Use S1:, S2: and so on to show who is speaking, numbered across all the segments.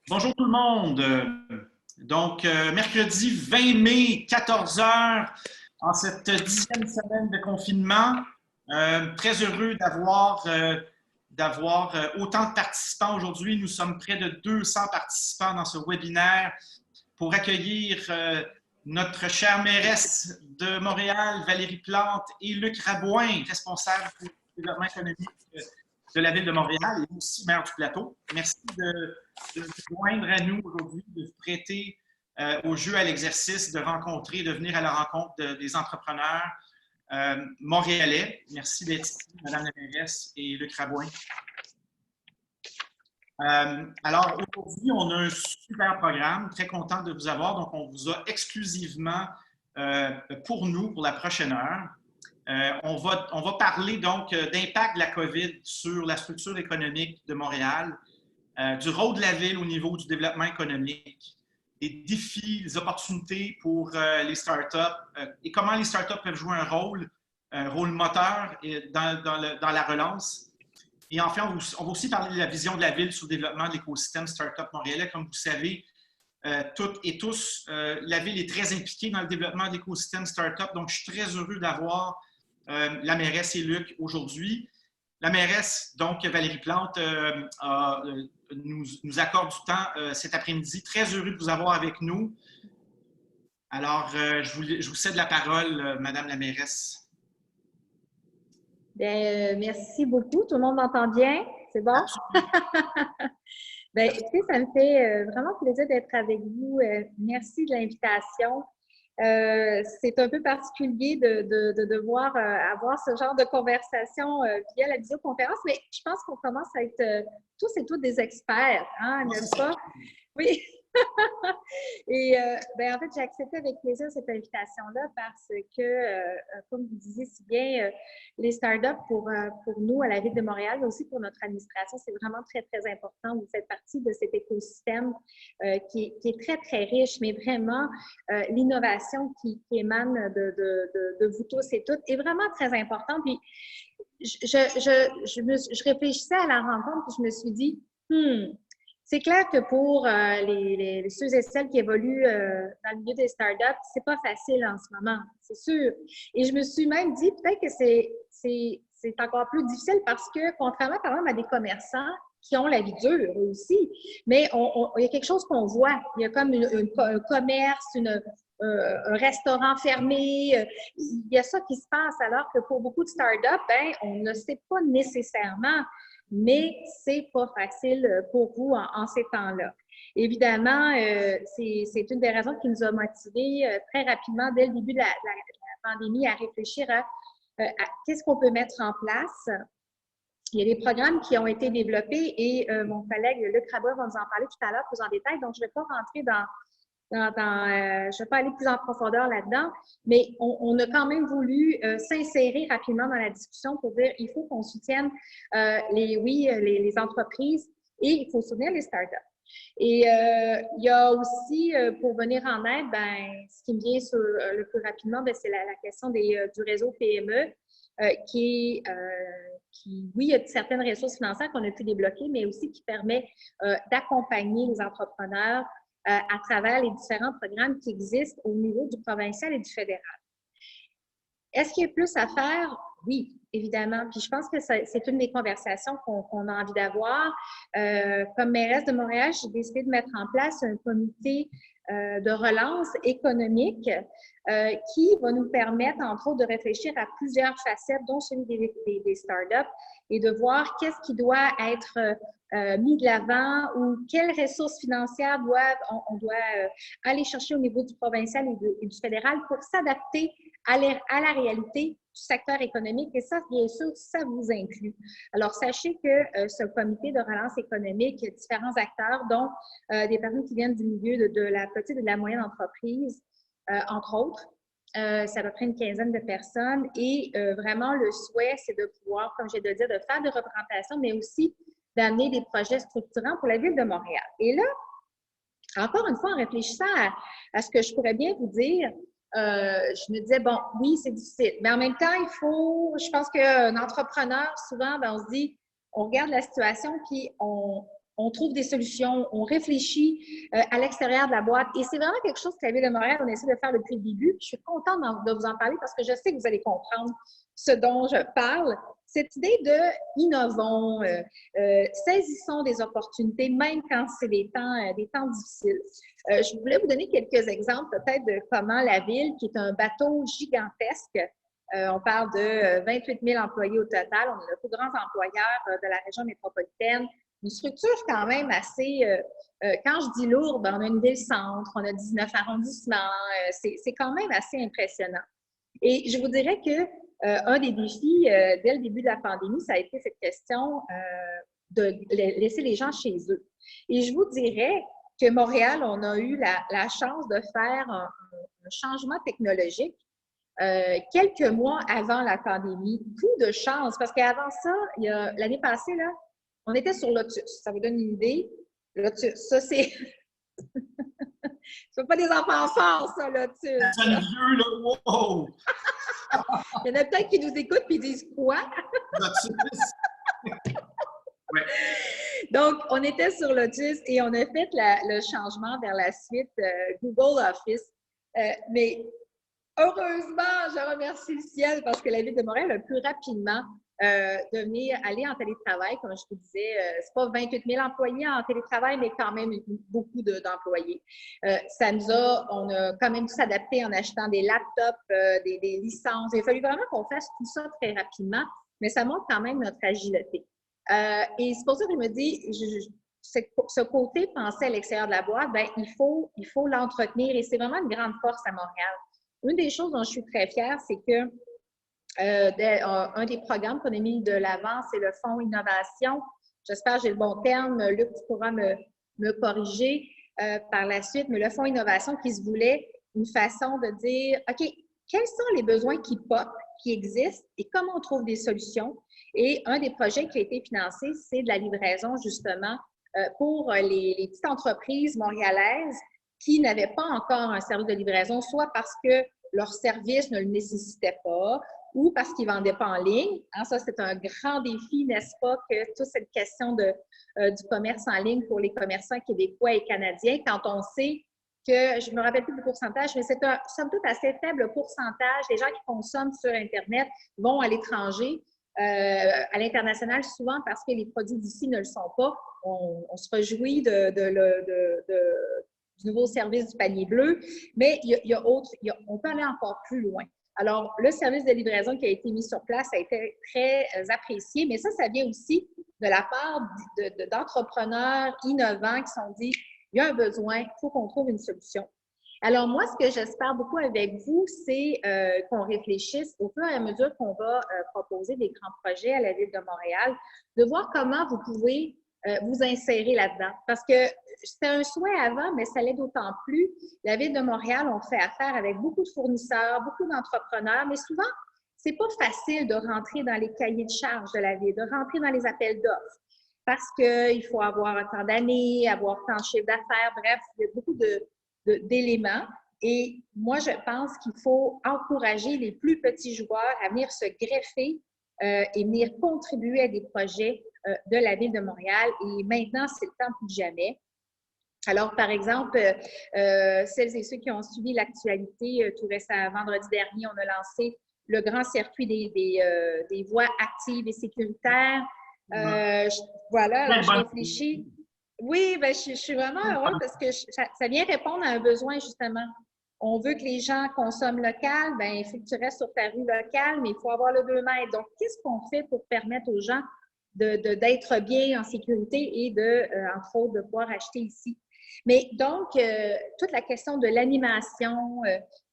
S1: Bonjour tout le monde. Mercredi 20 mai, 14 heures, en cette 10e semaine de confinement. Très heureux d'avoir autant de participants aujourd'hui. Nous sommes près de 200 participants dans ce webinaire pour accueillir notre chère mairesse de Montréal, Valérie Plante, et Luc Rabouin, responsable pour le développement économique de la Ville de Montréal et aussi maire du Plateau. Merci de vous joindre à nous aujourd'hui, de vous prêter au jeu, à l'exercice, de rencontrer, de venir à la rencontre des entrepreneurs montréalais. Merci d'être ici, Madame la mairesse et Luc Rabouin. Alors, aujourd'hui, on a un super programme, très content de vous avoir. Donc, on vous a exclusivement pour nous, pour la prochaine heure. On va parler donc d'impact de la COVID sur la structure économique de Montréal, du rôle de la ville au niveau du développement économique, des défis, des opportunités pour les startups et comment les startups peuvent jouer un rôle moteur dans la relance. Et enfin, on va aussi parler de la vision de la ville sur le développement de l'écosystème startup montréalais. Comme vous savez, toutes et tous, la ville est très impliquée dans le développement de l'écosystème startup. Donc, je suis très heureux d'avoir la mairesse et Luc aujourd'hui. La mairesse, donc Valérie Plante, nous accorde du temps cet après-midi. Très heureux de vous avoir avec nous. Alors, je vous cède la parole, Madame la mairesse.
S2: Bien, merci beaucoup. Tout le monde m'entend bien? C'est bon? Bien, écoutez, ça me fait vraiment plaisir d'être avec vous. Merci de l'invitation. C'est un peu particulier de devoir avoir ce genre de conversation via la visioconférence, mais je pense qu'on commence à être tous et toutes des experts, hein, n'est-ce pas? Oui. Et en fait, j'ai accepté avec plaisir cette invitation-là parce que, comme vous disiez si bien, les startups pour nous à la Ville de Montréal, mais aussi pour notre administration, c'est vraiment très, très important. Vous faites partie de cet écosystème qui est très, très riche, mais vraiment, l'innovation qui émane de vous tous et toutes est vraiment très importante. Puis, je réfléchissais à la rencontre et je me suis dit, c'est clair que pour ceux et celles qui évoluent dans le milieu des startups, c'est pas facile en ce moment, c'est sûr. Et je me suis même dit peut-être que c'est encore plus difficile parce que, contrairement quand même à des commerçants qui ont la vie dure aussi, mais il y a quelque chose qu'on voit. Il y a comme un commerce, un restaurant fermé. Il y a ça qui se passe, alors que pour beaucoup de startups, on ne sait pas nécessairement, mais c'est pas facile pour vous en ces temps-là. Évidemment, c'est une des raisons qui nous a motivés très rapidement, dès le début de la pandémie, à réfléchir à qu'est-ce qu'on peut mettre en place. Il y a des programmes qui ont été développés et mon collègue Luc Rabouin va nous en parler tout à l'heure plus en détail, donc je ne vais pas rentrer je ne vais pas aller plus en profondeur là-dedans, mais on a quand même voulu s'insérer rapidement dans la discussion pour dire il faut qu'on soutienne les entreprises et il faut soutenir les startups. Et il y a aussi, pour venir en aide, ce qui me vient le plus rapidement, c'est la question du réseau PME oui, il y a certaines ressources financières qu'on a pu débloquer, mais aussi qui permet d'accompagner les entrepreneurs à travers les différents programmes qui existent au niveau du provincial et du fédéral. Est-ce qu'il y a plus à faire? Oui, évidemment. Puis je pense que c'est une des conversations qu'on a envie d'avoir. Comme mairesse de Montréal, j'ai décidé de mettre en place un comité de relance économique qui va nous permettre, entre autres, de réfléchir à plusieurs facettes, dont celui des startups, et de voir qu'est-ce qui doit être mis de l'avant ou quelles ressources financières on doit aller chercher au niveau du provincial et du fédéral pour s'adapter à la réalité du secteur économique. Et ça, bien sûr, ça vous inclut. Alors, sachez que ce comité de relance économique, différents acteurs, dont des personnes qui viennent du milieu de la petite et de la moyenne entreprise, entre autres, c'est à peu près une quinzaine de personnes. Et vraiment, le souhait, c'est de pouvoir, comme j'ai de dire, de faire des représentations, mais aussi d'amener des projets structurants pour la Ville de Montréal. Et là, encore une fois, en réfléchissant à ce que je pourrais bien vous dire, je me disais, bon, oui, c'est difficile, mais en même temps, je pense qu'un entrepreneur, souvent, on se dit, on regarde la situation, puis on on trouve des solutions, on réfléchit à l'extérieur de la boîte. Et c'est vraiment quelque chose que la Ville de Montréal, on essaie de faire depuis le début. Je suis contente de vous en parler parce que je sais que vous allez comprendre ce dont je parle. Cette idée de innovons, saisissons des opportunités, même quand c'est des temps difficiles. Je voulais vous donner quelques exemples peut-être de comment la Ville, qui est un bateau gigantesque, on parle de 28 000 employés au total, on est le plus grand employeur de la région métropolitaine, une structure quand même assez, quand je dis lourde, on a une ville-centre, on a 19 arrondissements, c'est quand même assez impressionnant. Et je vous dirais que un des défis dès le début de la pandémie, ça a été cette question de laisser les gens chez eux. Et je vous dirais que Montréal, on a eu la chance de faire un changement technologique quelques mois avant la pandémie. Coup de chance, parce qu'avant ça, l'année passée, là, on était sur Lotus. Ça vous donne une idée? Lotus, ça c'est... C'est pas des enfants forts, ça, Lotus.
S1: Ça sonne vieux, là. Wow!
S2: Il y en a peut-être qui nous écoutent et disent quoi?
S1: Ouais.
S2: Donc, on était sur Lotus et on a fait le changement vers la suite Google Office. Mais heureusement, je remercie le ciel parce que la Ville de Montréal a pu rapidement aller en télétravail. Comme je vous disais, c'est pas 28 000 employés en télétravail, mais quand même beaucoup d'employés. On a quand même dû s'adapter en achetant des laptops, des licences. Il a fallu vraiment qu'on fasse tout ça très rapidement, mais ça montre quand même notre agilité. Et c'est pour ça que je me dis, ce côté penser à l'extérieur de la boîte, ben, il faut l'entretenir et c'est vraiment une grande force à Montréal. Une des choses dont je suis très fière, c'est que un des programmes qu'on a mis de l'avant, c'est le Fonds Innovation. J'espère que j'ai le bon terme. Luc, tu pourras me corriger par la suite. Mais le Fonds Innovation qui se voulait une façon de dire, OK, quels sont les besoins qui pop, qui existent et comment on trouve des solutions? Et un des projets qui a été financé, c'est de la livraison, justement, pour les petites entreprises montréalaises qui n'avaient pas encore un service de livraison, soit parce que leur service ne le nécessitait pas ou parce qu'ils ne vendaient pas en ligne. Hein, ça, c'est un grand défi, n'est-ce pas, que toute cette question du commerce en ligne pour les commerçants québécois et canadiens, quand on sait que, je ne me rappelle plus du pourcentage, mais c'est somme toute assez faible pourcentage des gens qui consomment sur Internet vont à l'étranger, à l'international, souvent parce que les produits d'ici ne le sont pas. On se réjouit du nouveau service du panier bleu, mais on peut aller encore plus loin. Alors, le service de livraison qui a été mis sur place a été très apprécié, mais ça vient aussi de la part d'entrepreneurs innovants qui se sont dit, il y a un besoin, il faut qu'on trouve une solution. Alors, moi, ce que j'espère beaucoup avec vous, c'est qu'on réfléchisse au fur et à mesure qu'on va proposer des grands projets à la Ville de Montréal, de voir comment vous pouvez vous insérer là-dedans. Parce que c'était un souhait avant, mais ça l'est d'autant plus. La Ville de Montréal, on fait affaire avec beaucoup de fournisseurs, beaucoup d'entrepreneurs, mais souvent, c'est pas facile de rentrer dans les cahiers de charges de la Ville, de rentrer dans les appels d'offres. Parce qu'il faut avoir un temps d'année, avoir tant de chiffre d'affaires, bref, il y a beaucoup d'éléments. Et moi, je pense qu'il faut encourager les plus petits joueurs à venir se greffer et venir contribuer à des projets de la Ville de Montréal. Et maintenant, c'est le temps plus que jamais. Alors, par exemple, celles et ceux qui ont suivi l'actualité, tout récemment, vendredi dernier, on a lancé le grand circuit des voies actives et sécuritaires. Voilà, alors je réfléchis. Oui, ben, je suis vraiment heureuse parce que ça vient répondre à un besoin, justement. On veut que les gens consomment local, ben, il faut que tu restes sur ta rue locale, mais il faut avoir le 2 mètres. Donc, qu'est-ce qu'on fait pour permettre aux gens d'être bien en sécurité et entre autres, de pouvoir acheter ici? Mais donc, toute la question de l'animation,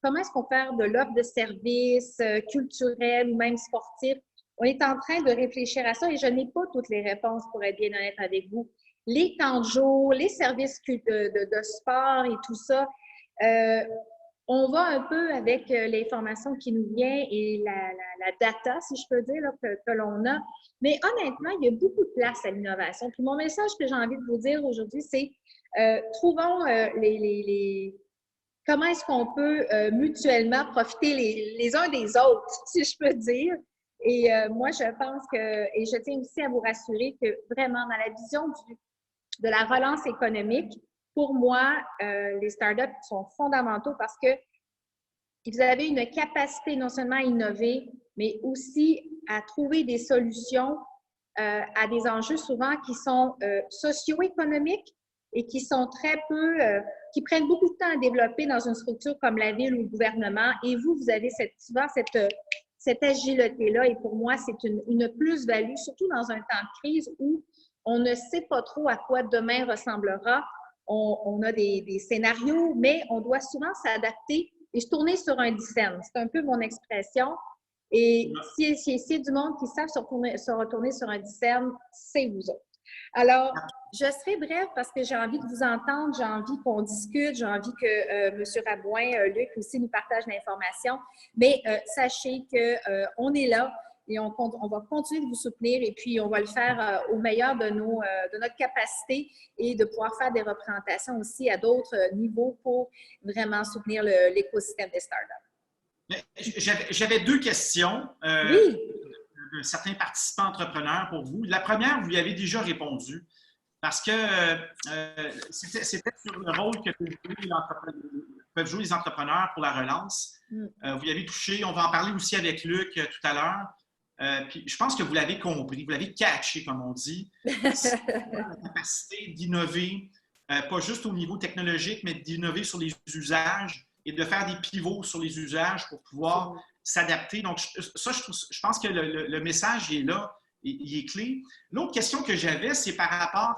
S2: comment est-ce qu'on fait de l'offre de services culturels ou même sportifs? On est en train de réfléchir à ça et je n'ai pas toutes les réponses pour être bien honnête avec vous. Les temps de jour, les services de sport et tout ça, on va un peu avec l'information qui nous vient et la data, si je peux dire, là, que l'on a. Mais honnêtement, il y a beaucoup de place à l'innovation. Puis mon message que j'ai envie de vous dire aujourd'hui, c'est trouvons comment est-ce qu'on peut mutuellement profiter les uns des autres, si je peux dire. Et moi, je pense que, et je tiens aussi à vous rassurer que vraiment, dans la vision de la relance économique, pour moi, les startups sont fondamentaux parce que vous avez une capacité non seulement à innover, mais aussi à trouver des solutions à des enjeux souvent qui sont socio-économiques et qui sont très peu, qui prennent beaucoup de temps à développer dans une structure comme la ville ou le gouvernement. Et vous avez cette agilité-là. Et pour moi, c'est une plus-value, surtout dans un temps de crise où on ne sait pas trop à quoi demain ressemblera. On a des scénarios, mais on doit souvent s'adapter et se tourner sur un dixaine. C'est un peu mon expression. Et s'il y a du monde qui savent se retourner sur un dixaine, c'est vous autres. Alors, je serai brève parce que j'ai envie de vous entendre, j'ai envie qu'on discute, j'ai envie que M. Rabouin, Luc aussi nous partage l'information. Mais sachez qu'on est là et on va continuer de vous soutenir et puis on va le faire au meilleur de notre capacité et de pouvoir faire des représentations aussi à d'autres niveaux pour vraiment soutenir l'écosystème des startups.
S1: J'avais deux questions
S2: Oui.
S1: d'un certain participant entrepreneur pour vous. La première, vous y avez déjà répondu parce que c'était sur le rôle que peuvent jouer les entrepreneurs pour la relance. Vous y avez touché. On va en parler aussi avec Luc tout à l'heure. Puis je pense que vous l'avez compris, vous l'avez catché, comme on dit. C'est la capacité d'innover, pas juste au niveau technologique, mais d'innover sur les usages et de faire des pivots sur les usages pour pouvoir s'adapter. Donc, ça, je pense que le message est là, il est clé. L'autre question que j'avais, c'est par rapport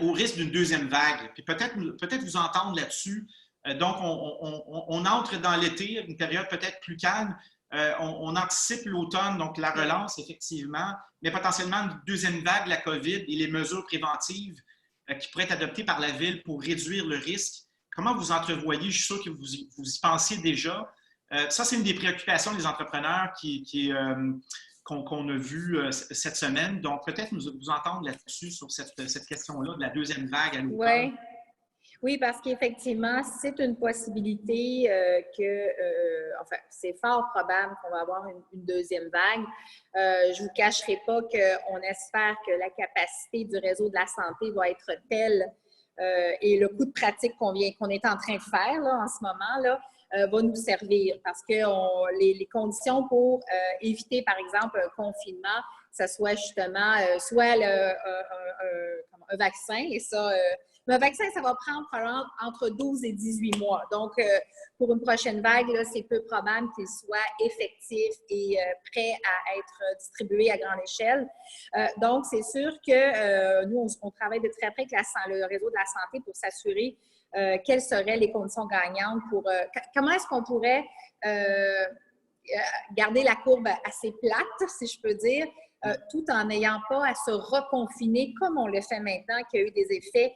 S1: au risque d'une deuxième vague. Puis peut-être vous entendre là-dessus. Donc, on entre dans l'été, une période peut-être plus calme. On anticipe l'automne, donc la relance, effectivement, mais potentiellement une deuxième vague, la COVID et les mesures préventives qui pourraient être adoptées par la Ville pour réduire le risque. Comment vous entrevoyez? Je suis sûr que vous y pensez déjà. Ça, c'est une des préoccupations des entrepreneurs qu'on a vues cette semaine. Donc, peut-être vous entendre là-dessus, sur cette question-là de la deuxième vague à l'automne.
S2: Oui, parce qu'effectivement, c'est une possibilité enfin, c'est fort probable qu'on va avoir une deuxième vague. Je ne vous cacherai pas qu'on espère que la capacité du réseau de la santé va être telle et le coût de pratique qu'on est en train de faire là, en ce moment, là, va nous servir parce que les conditions pour éviter, par exemple, un confinement, ça soit justement soit un vaccin et ça... le vaccin, ça va prendre probablement entre 12 et 18 mois. Donc, pour une prochaine vague, c'est peu probable qu'il soit effectif et prêt à être distribué à grande échelle. Donc, c'est sûr que nous, on travaille de très près avec le réseau de la santé pour s'assurer quelles seraient les conditions gagnantes pour... comment est-ce qu'on pourrait garder la courbe assez plate, si je peux dire, tout en n'ayant pas à se reconfiner comme on le fait maintenant, qui a eu des effets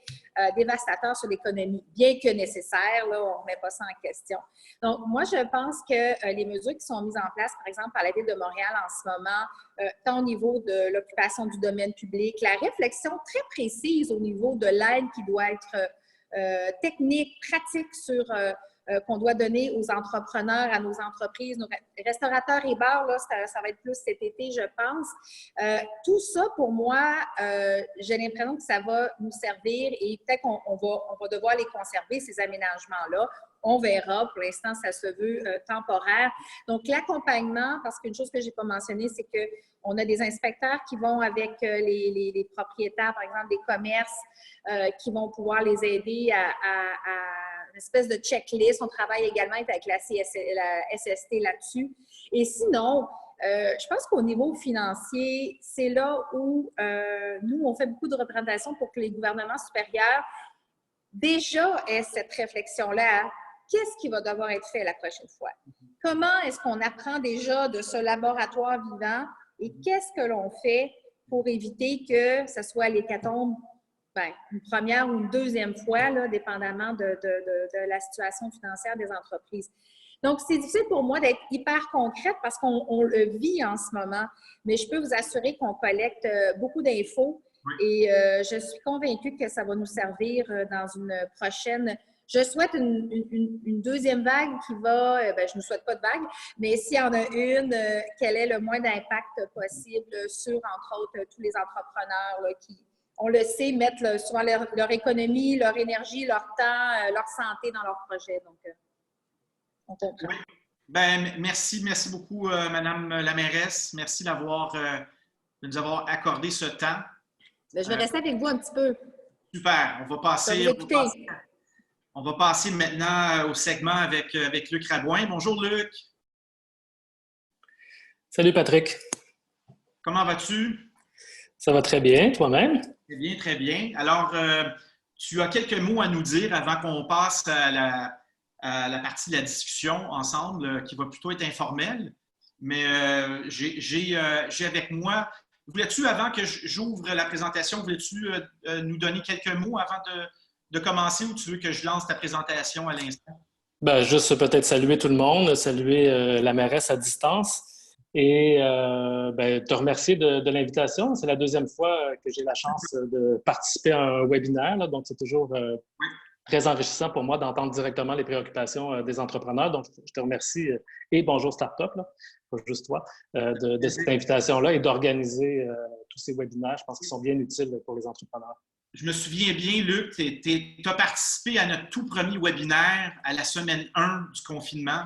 S2: dévastateurs sur l'économie, bien que nécessaire, là, on ne met pas ça en question. Donc, moi, je pense que les mesures qui sont mises en place, par exemple, par la Ville de Montréal en ce moment, tant au niveau de l'occupation du domaine public, la réflexion très précise au niveau de l'aide qui doit être technique, pratique sur... qu'on doit donner aux entrepreneurs, à nos entreprises, nos restaurateurs et bars, là, ça va être plus cet été, je pense. Tout ça, pour moi, j'ai l'impression que ça va nous servir et peut-être qu'on va devoir les conserver, ces aménagements-là. On verra. Pour l'instant, ça se veut temporaire. Donc, l'accompagnement, parce qu'une chose que je n'ai pas mentionnée, c'est qu'on a des inspecteurs qui vont avec les propriétaires, par exemple, des commerces, qui vont pouvoir les aider à une espèce de checklist. On travaille également avec la SST là-dessus. Et sinon, je pense qu'au niveau financier, c'est là où nous, on fait beaucoup de représentations pour que les gouvernements supérieurs déjà aient cette réflexion-là. Qu'est-ce qui va devoir être fait la prochaine fois? Comment est-ce qu'on apprend déjà de ce laboratoire vivant et qu'est-ce que l'on fait pour éviter que ce soit l'hécatombe une première ou une deuxième fois, là, dépendamment de la situation financière des entreprises. Donc, c'est difficile pour moi d'être hyper concrète parce qu'on le vit en ce moment, mais je peux vous assurer qu'on collecte beaucoup d'infos et je suis convaincue que ça va nous servir dans une prochaine... Je souhaite une deuxième vague qui va... je ne souhaite pas de vague, mais s'il y en a une, quel est le moins d'impact possible sur, entre autres, tous les entrepreneurs là, qui
S3: on le sait, mettent souvent leur économie, leur énergie, leur temps, leur santé dans leur projet. Donc, on comprend.
S1: Oui. Ben, merci beaucoup, Madame la mairesse. Merci de nous avoir accordé ce temps.
S3: Ben, je vais rester avec vous un petit peu.
S1: Super. On va passer maintenant au segment avec Luc Rabouin. Bonjour, Luc.
S4: Salut, Patrick.
S1: Comment vas-tu?
S4: Ça va très bien, toi-même?
S1: Très bien, très bien. Alors, tu as quelques mots à nous dire avant qu'on passe à la partie de la discussion ensemble, qui va plutôt être informelle. Mais j'ai avec moi... Voulais-tu, avant que j'ouvre la présentation, voulais-tu nous donner quelques mots avant de commencer ou tu veux que je lance ta présentation à l'instant?
S4: Ben, juste peut-être saluer tout le monde, saluer la mairesse à distance et te remercier de l'invitation. C'est la deuxième fois que j'ai la chance de participer à un webinaire, là, donc c'est toujours très enrichissant pour moi d'entendre directement les préoccupations des entrepreneurs. Donc, je te remercie et bonjour Startup, là, pas juste toi, de cette invitation-là et d'organiser tous ces webinaires. Je pense qu'ils sont bien utiles pour les entrepreneurs.
S1: Je me souviens bien, Luc, tu as participé à notre tout premier webinaire à la semaine 1 du confinement.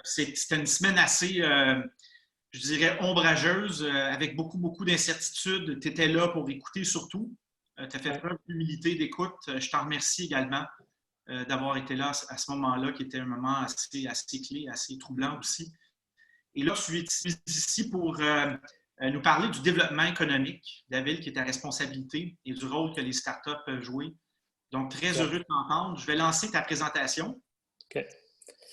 S1: C'était une semaine assez, je dirais, ombrageuse, avec beaucoup d'incertitudes. Tu étais là pour écouter surtout. Tu as fait preuve d'humilité, d'écoute. Je t'en remercie également d'avoir été là à ce moment-là, qui était un moment assez clé, assez troublant aussi. Et là, je suis ici pour nous parler du développement économique de la ville, qui est ta responsabilité, et du rôle que les startups peuvent jouer. Donc, très heureux de t'entendre. Je vais lancer ta présentation.
S4: OK.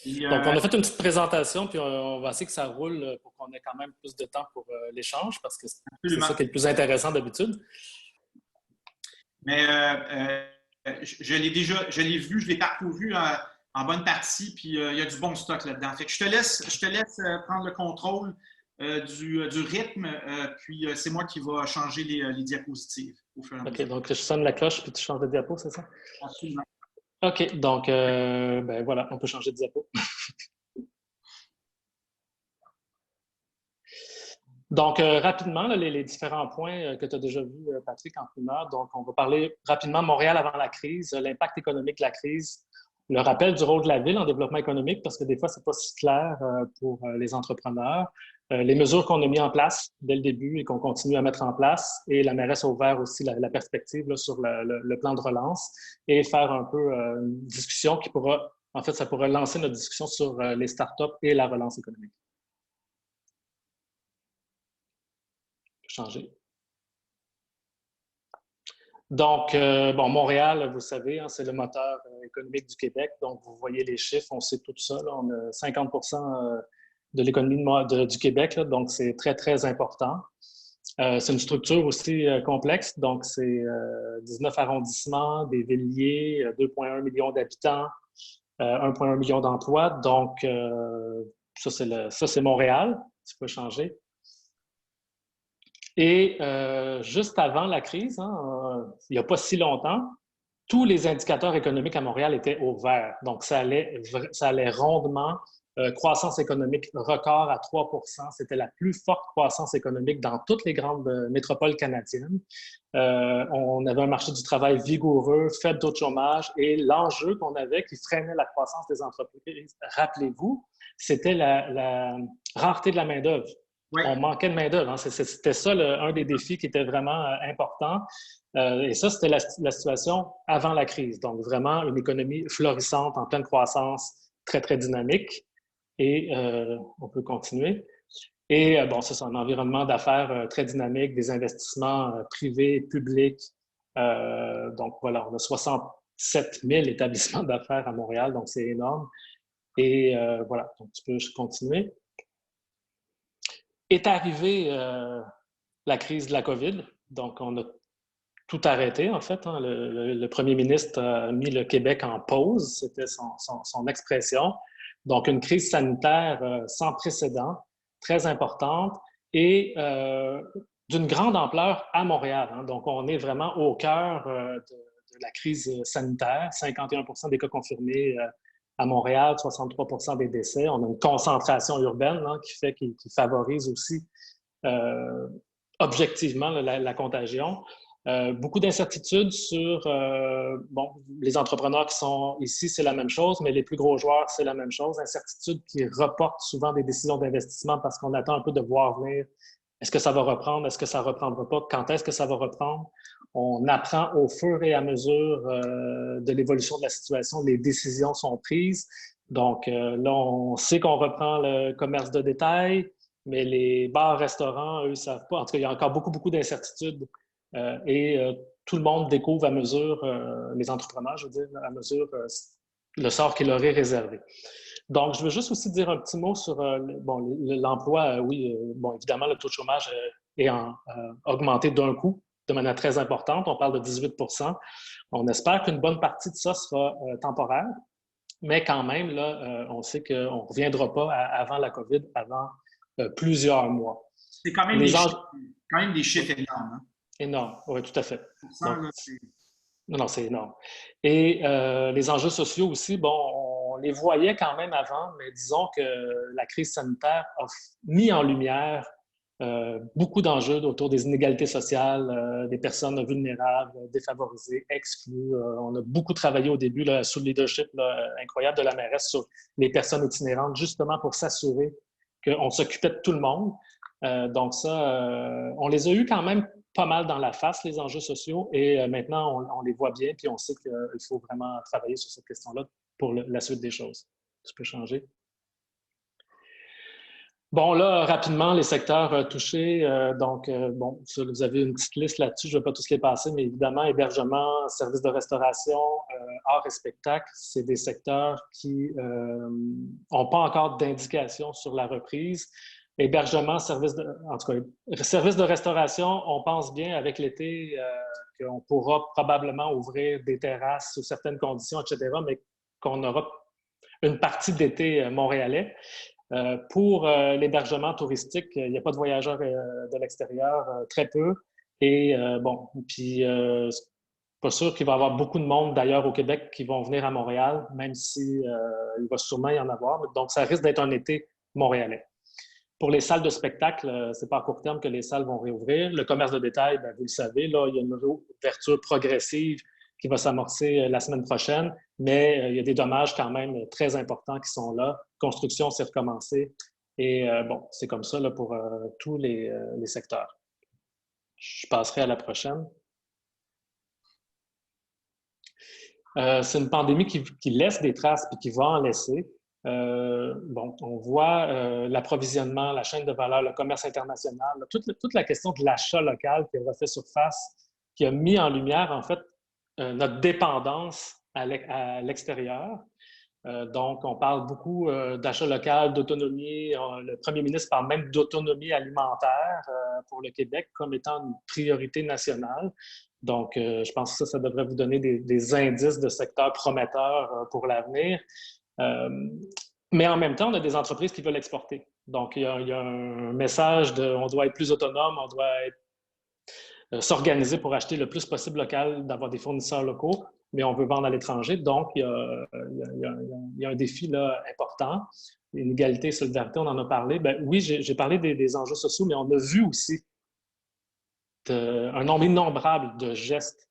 S4: Donc, on a fait une petite présentation, puis on va essayer que ça roule pour qu'on ait quand même plus de temps pour l'échange, parce que c'est ça qui est le plus intéressant d'habitude.
S1: Mais je l'ai vu, je l'ai parcouru en bonne partie, puis il y a du bon stock là-dedans. Fait que je te laisse prendre le contrôle du rythme, puis c'est moi qui va changer les diapositives au fur et à mesure.
S4: OK, donc je sonne la cloche, puis tu changes de diapo, c'est ça?
S1: Absolument.
S4: OK, donc voilà, on peut changer de diapo. Donc, rapidement, là, les différents points que tu as déjà vus, Patrick, en primeur. Donc, on va parler rapidement Montréal avant la crise, l'impact économique de la crise, le rappel du rôle de la ville en développement économique, parce que des fois, c'est pas si clair pour les entrepreneurs, les mesures qu'on a mises en place dès le début et qu'on continue à mettre en place, et la mairesse a ouvert aussi la perspective là, sur le plan de relance, et faire un peu une discussion qui pourra, en fait, ça pourra lancer notre discussion sur les startups et la relance économique. Changer. Donc, Montréal, vous le savez, hein, c'est le moteur économique du Québec. Donc, vous voyez les chiffres, on sait tout ça. Là, on a 50% de l'économie du Québec, là, donc c'est très, très important. C'est une structure aussi complexe. Donc, c'est 19 arrondissements, des villes liées, 2,1 millions d'habitants, 1,1 million d'emplois. Donc, ça, c'est Montréal. Ça peut changer. Et juste avant la crise, hein, il n'y a pas si longtemps, tous les indicateurs économiques à Montréal étaient au vert. Donc, ça allait rondement. Croissance économique record à 3 %. C'était la plus forte croissance économique dans toutes les grandes métropoles canadiennes. On avait un marché du travail vigoureux, faible taux de chômage, et l'enjeu qu'on avait qui freinait la croissance des entreprises, rappelez-vous, c'était la rareté de la main-d'œuvre. Oui. On manquait de main-d'œuvre. Hein. C'était ça un des défis qui était vraiment important. Et ça, c'était la situation avant la crise. Donc, vraiment une économie florissante, en pleine croissance, très, très dynamique. Et on peut continuer. Et ça, c'est un environnement d'affaires très dynamique, des investissements privés, publics. Donc, voilà, on a 67 000 établissements d'affaires à Montréal, donc c'est énorme. Et voilà, donc tu peux continuer. Est arrivée la crise de la COVID, donc on a tout arrêté en fait. Hein. Le premier ministre a mis le Québec en pause, c'était son expression. Donc une crise sanitaire sans précédent, très importante et d'une grande ampleur à Montréal. Hein. Donc on est vraiment au cœur de la crise sanitaire, 51 % des cas confirmés à Montréal, 63 % des décès. On a une concentration urbaine hein, qui favorise aussi objectivement la contagion. Beaucoup d'incertitudes sur, bon, les entrepreneurs qui sont ici, c'est la même chose, mais les plus gros joueurs, c'est la même chose. Incertitudes qui reportent souvent des décisions d'investissement parce qu'on attend un peu de voir venir. Est-ce que ça va reprendre? Est-ce que ça ne reprendra pas? Quand est-ce que ça va reprendre? On apprend au fur et à mesure de l'évolution de la situation. Les décisions sont prises. Donc là, on sait qu'on reprend le commerce de détail, mais les bars, restaurants, eux, ne savent pas. En tout cas, il y a encore beaucoup d'incertitudes. Tout le monde découvre à mesure, les entrepreneurs, je veux dire, à mesure le sort qui leur est réservé. Donc, je veux juste aussi dire un petit mot sur bon, l'emploi. Oui, bon, évidemment, le taux de chômage est augmenté d'un coup, de manière très importante. On parle de 18 %. On espère qu'une bonne partie de ça sera temporaire, mais quand même, là, on sait qu'on ne reviendra pas avant la COVID, avant plusieurs mois.
S1: C'est quand même des chiffres énormes. Hein?
S4: Énorme, oui, tout à fait.
S1: Donc,
S4: non, c'est énorme. Et les enjeux sociaux aussi, bon, on les voyait quand même avant, mais disons que la crise sanitaire a mis en lumière beaucoup d'enjeux autour des inégalités sociales, des personnes vulnérables, défavorisées, exclues. On a beaucoup travaillé au début là, sous le leadership incroyable de la mairesse sur les personnes itinérantes, justement pour s'assurer qu'on s'occupait de tout le monde. Donc ça, on les a eus quand même pas mal dans la face, les enjeux sociaux, et maintenant, on les voit bien, puis on sait qu'il faut vraiment travailler sur cette question-là pour la suite des choses. Tu peux changer. Bon, là, rapidement, les secteurs touchés. Donc, bon, vous avez une petite liste là-dessus, je ne vais pas tous les passer, mais évidemment, hébergement, services de restauration, art et spectacle, c'est des secteurs qui n'ont pas encore d'indication sur la reprise. Hébergement, services de restauration, on pense bien avec l'été qu'on pourra probablement ouvrir des terrasses sous certaines conditions, etc., mais qu'on aura une partie d'été montréalais. Pour l'hébergement touristique, il n'y a pas de voyageurs de l'extérieur, très peu. Et bon, puis c'est pas sûr qu'il va y avoir beaucoup de monde d'ailleurs au Québec qui vont venir à Montréal, même si il va sûrement y en avoir. Donc, ça risque d'être un été montréalais. Pour les salles de spectacle, c'est pas à court terme que les salles vont réouvrir. Le commerce de détail, bien, vous le savez, là, il y a une ouverture progressive qui va s'amorcer la semaine prochaine, mais il y a des dommages quand même très importants qui sont là. Construction s'est recommencée et bon, c'est comme ça là, pour tous les secteurs. Je passerai à la prochaine. C'est une pandémie qui laisse des traces et qui va en laisser. Bon, on voit l'approvisionnement, la chaîne de valeur, le commerce international, toute la question de l'achat local qui a refait surface, qui a mis en lumière, en fait, notre dépendance à l'extérieur. Donc, on parle beaucoup d'achat local, d'autonomie. Le premier ministre parle même d'autonomie alimentaire pour le Québec comme étant une priorité nationale. Donc, je pense que ça devrait vous donner des indices de secteurs prometteurs pour l'avenir. Mais en même temps, on a des entreprises qui veulent exporter. Donc, il y a un message de on doit être plus autonome, on doit s'organiser pour acheter le plus possible local, d'avoir des fournisseurs locaux, mais on veut vendre à l'étranger. Donc, il y a un défi là, important. L'inégalité et solidarité, on en a parlé. Ben, oui, j'ai parlé des enjeux sociaux, mais on a vu aussi un nombre innombrable de gestes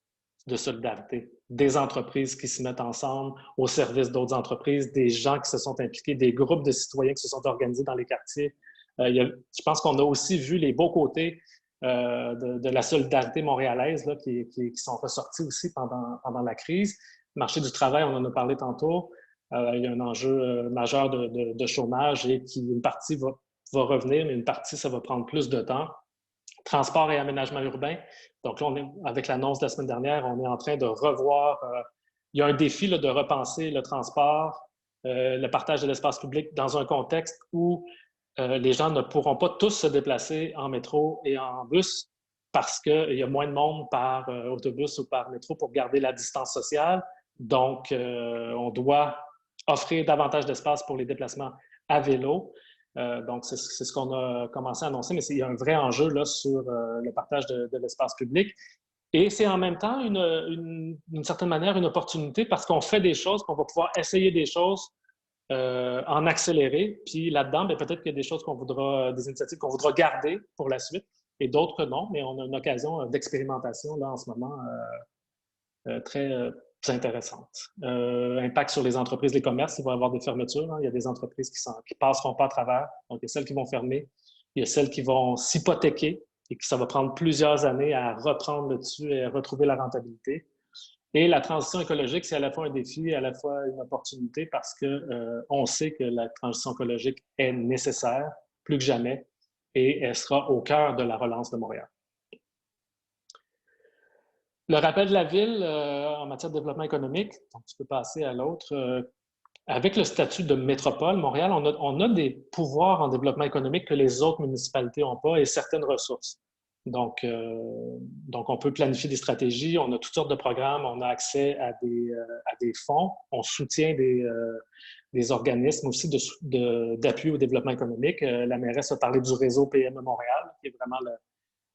S4: de solidarité, des entreprises qui se mettent ensemble au service d'autres entreprises, des gens qui se sont impliqués, des groupes de citoyens qui se sont organisés dans les quartiers. Je pense qu'on a aussi vu les beaux côtés de la solidarité montréalaise là, qui sont ressortis aussi pendant la crise. Le marché du travail, on en a parlé tantôt. Il y a un enjeu majeur de chômage et une partie va revenir, mais une partie, ça va prendre plus de temps. Transport et aménagement urbain. Donc là, avec l'annonce de la semaine dernière, on est en train de revoir. Il y a un défi là, de repenser le transport, le partage de l'espace public dans un contexte où les gens ne pourront pas tous se déplacer en métro et en bus parce qu'il y a moins de monde par autobus ou par métro pour garder la distance sociale. Donc, on doit offrir davantage d'espace pour les déplacements à vélo. Donc, c'est ce qu'on a commencé à annoncer, mais il y a un vrai enjeu là, sur le partage de l'espace public. Et c'est en même temps, d'une certaine manière, une opportunité parce qu'on fait des choses, qu'on va pouvoir essayer des choses en accéléré. Puis là-dedans, peut-être qu'il y a des choses des initiatives qu'on voudra garder pour la suite. et d'autres non, mais on a une occasion d'expérimentation là en ce moment très intéressante. Impact sur les entreprises, les commerces, il va y avoir des fermetures. Hein. Il y a des entreprises qui ne passeront pas à travers. Donc, il y a celles qui vont fermer. Il y a celles qui vont s'hypothéquer et que ça va prendre plusieurs années à reprendre le dessus et à retrouver la rentabilité. Et la transition écologique, c'est à la fois un défi et à la fois une opportunité parce qu'on sait que la transition écologique est nécessaire, plus que jamais, et elle sera au cœur de la relance de Montréal. Le rappel de la ville en matière de développement économique, donc tu peux passer à l'autre. Avec le statut de métropole, Montréal, on a des pouvoirs en développement économique que les autres municipalités n'ont pas et certaines ressources. Donc, on peut planifier des stratégies, on a toutes sortes de programmes, on a accès à des fonds, on soutient des organismes aussi d'appui au développement économique. La mairesse a parlé du réseau PME Montréal, qui est vraiment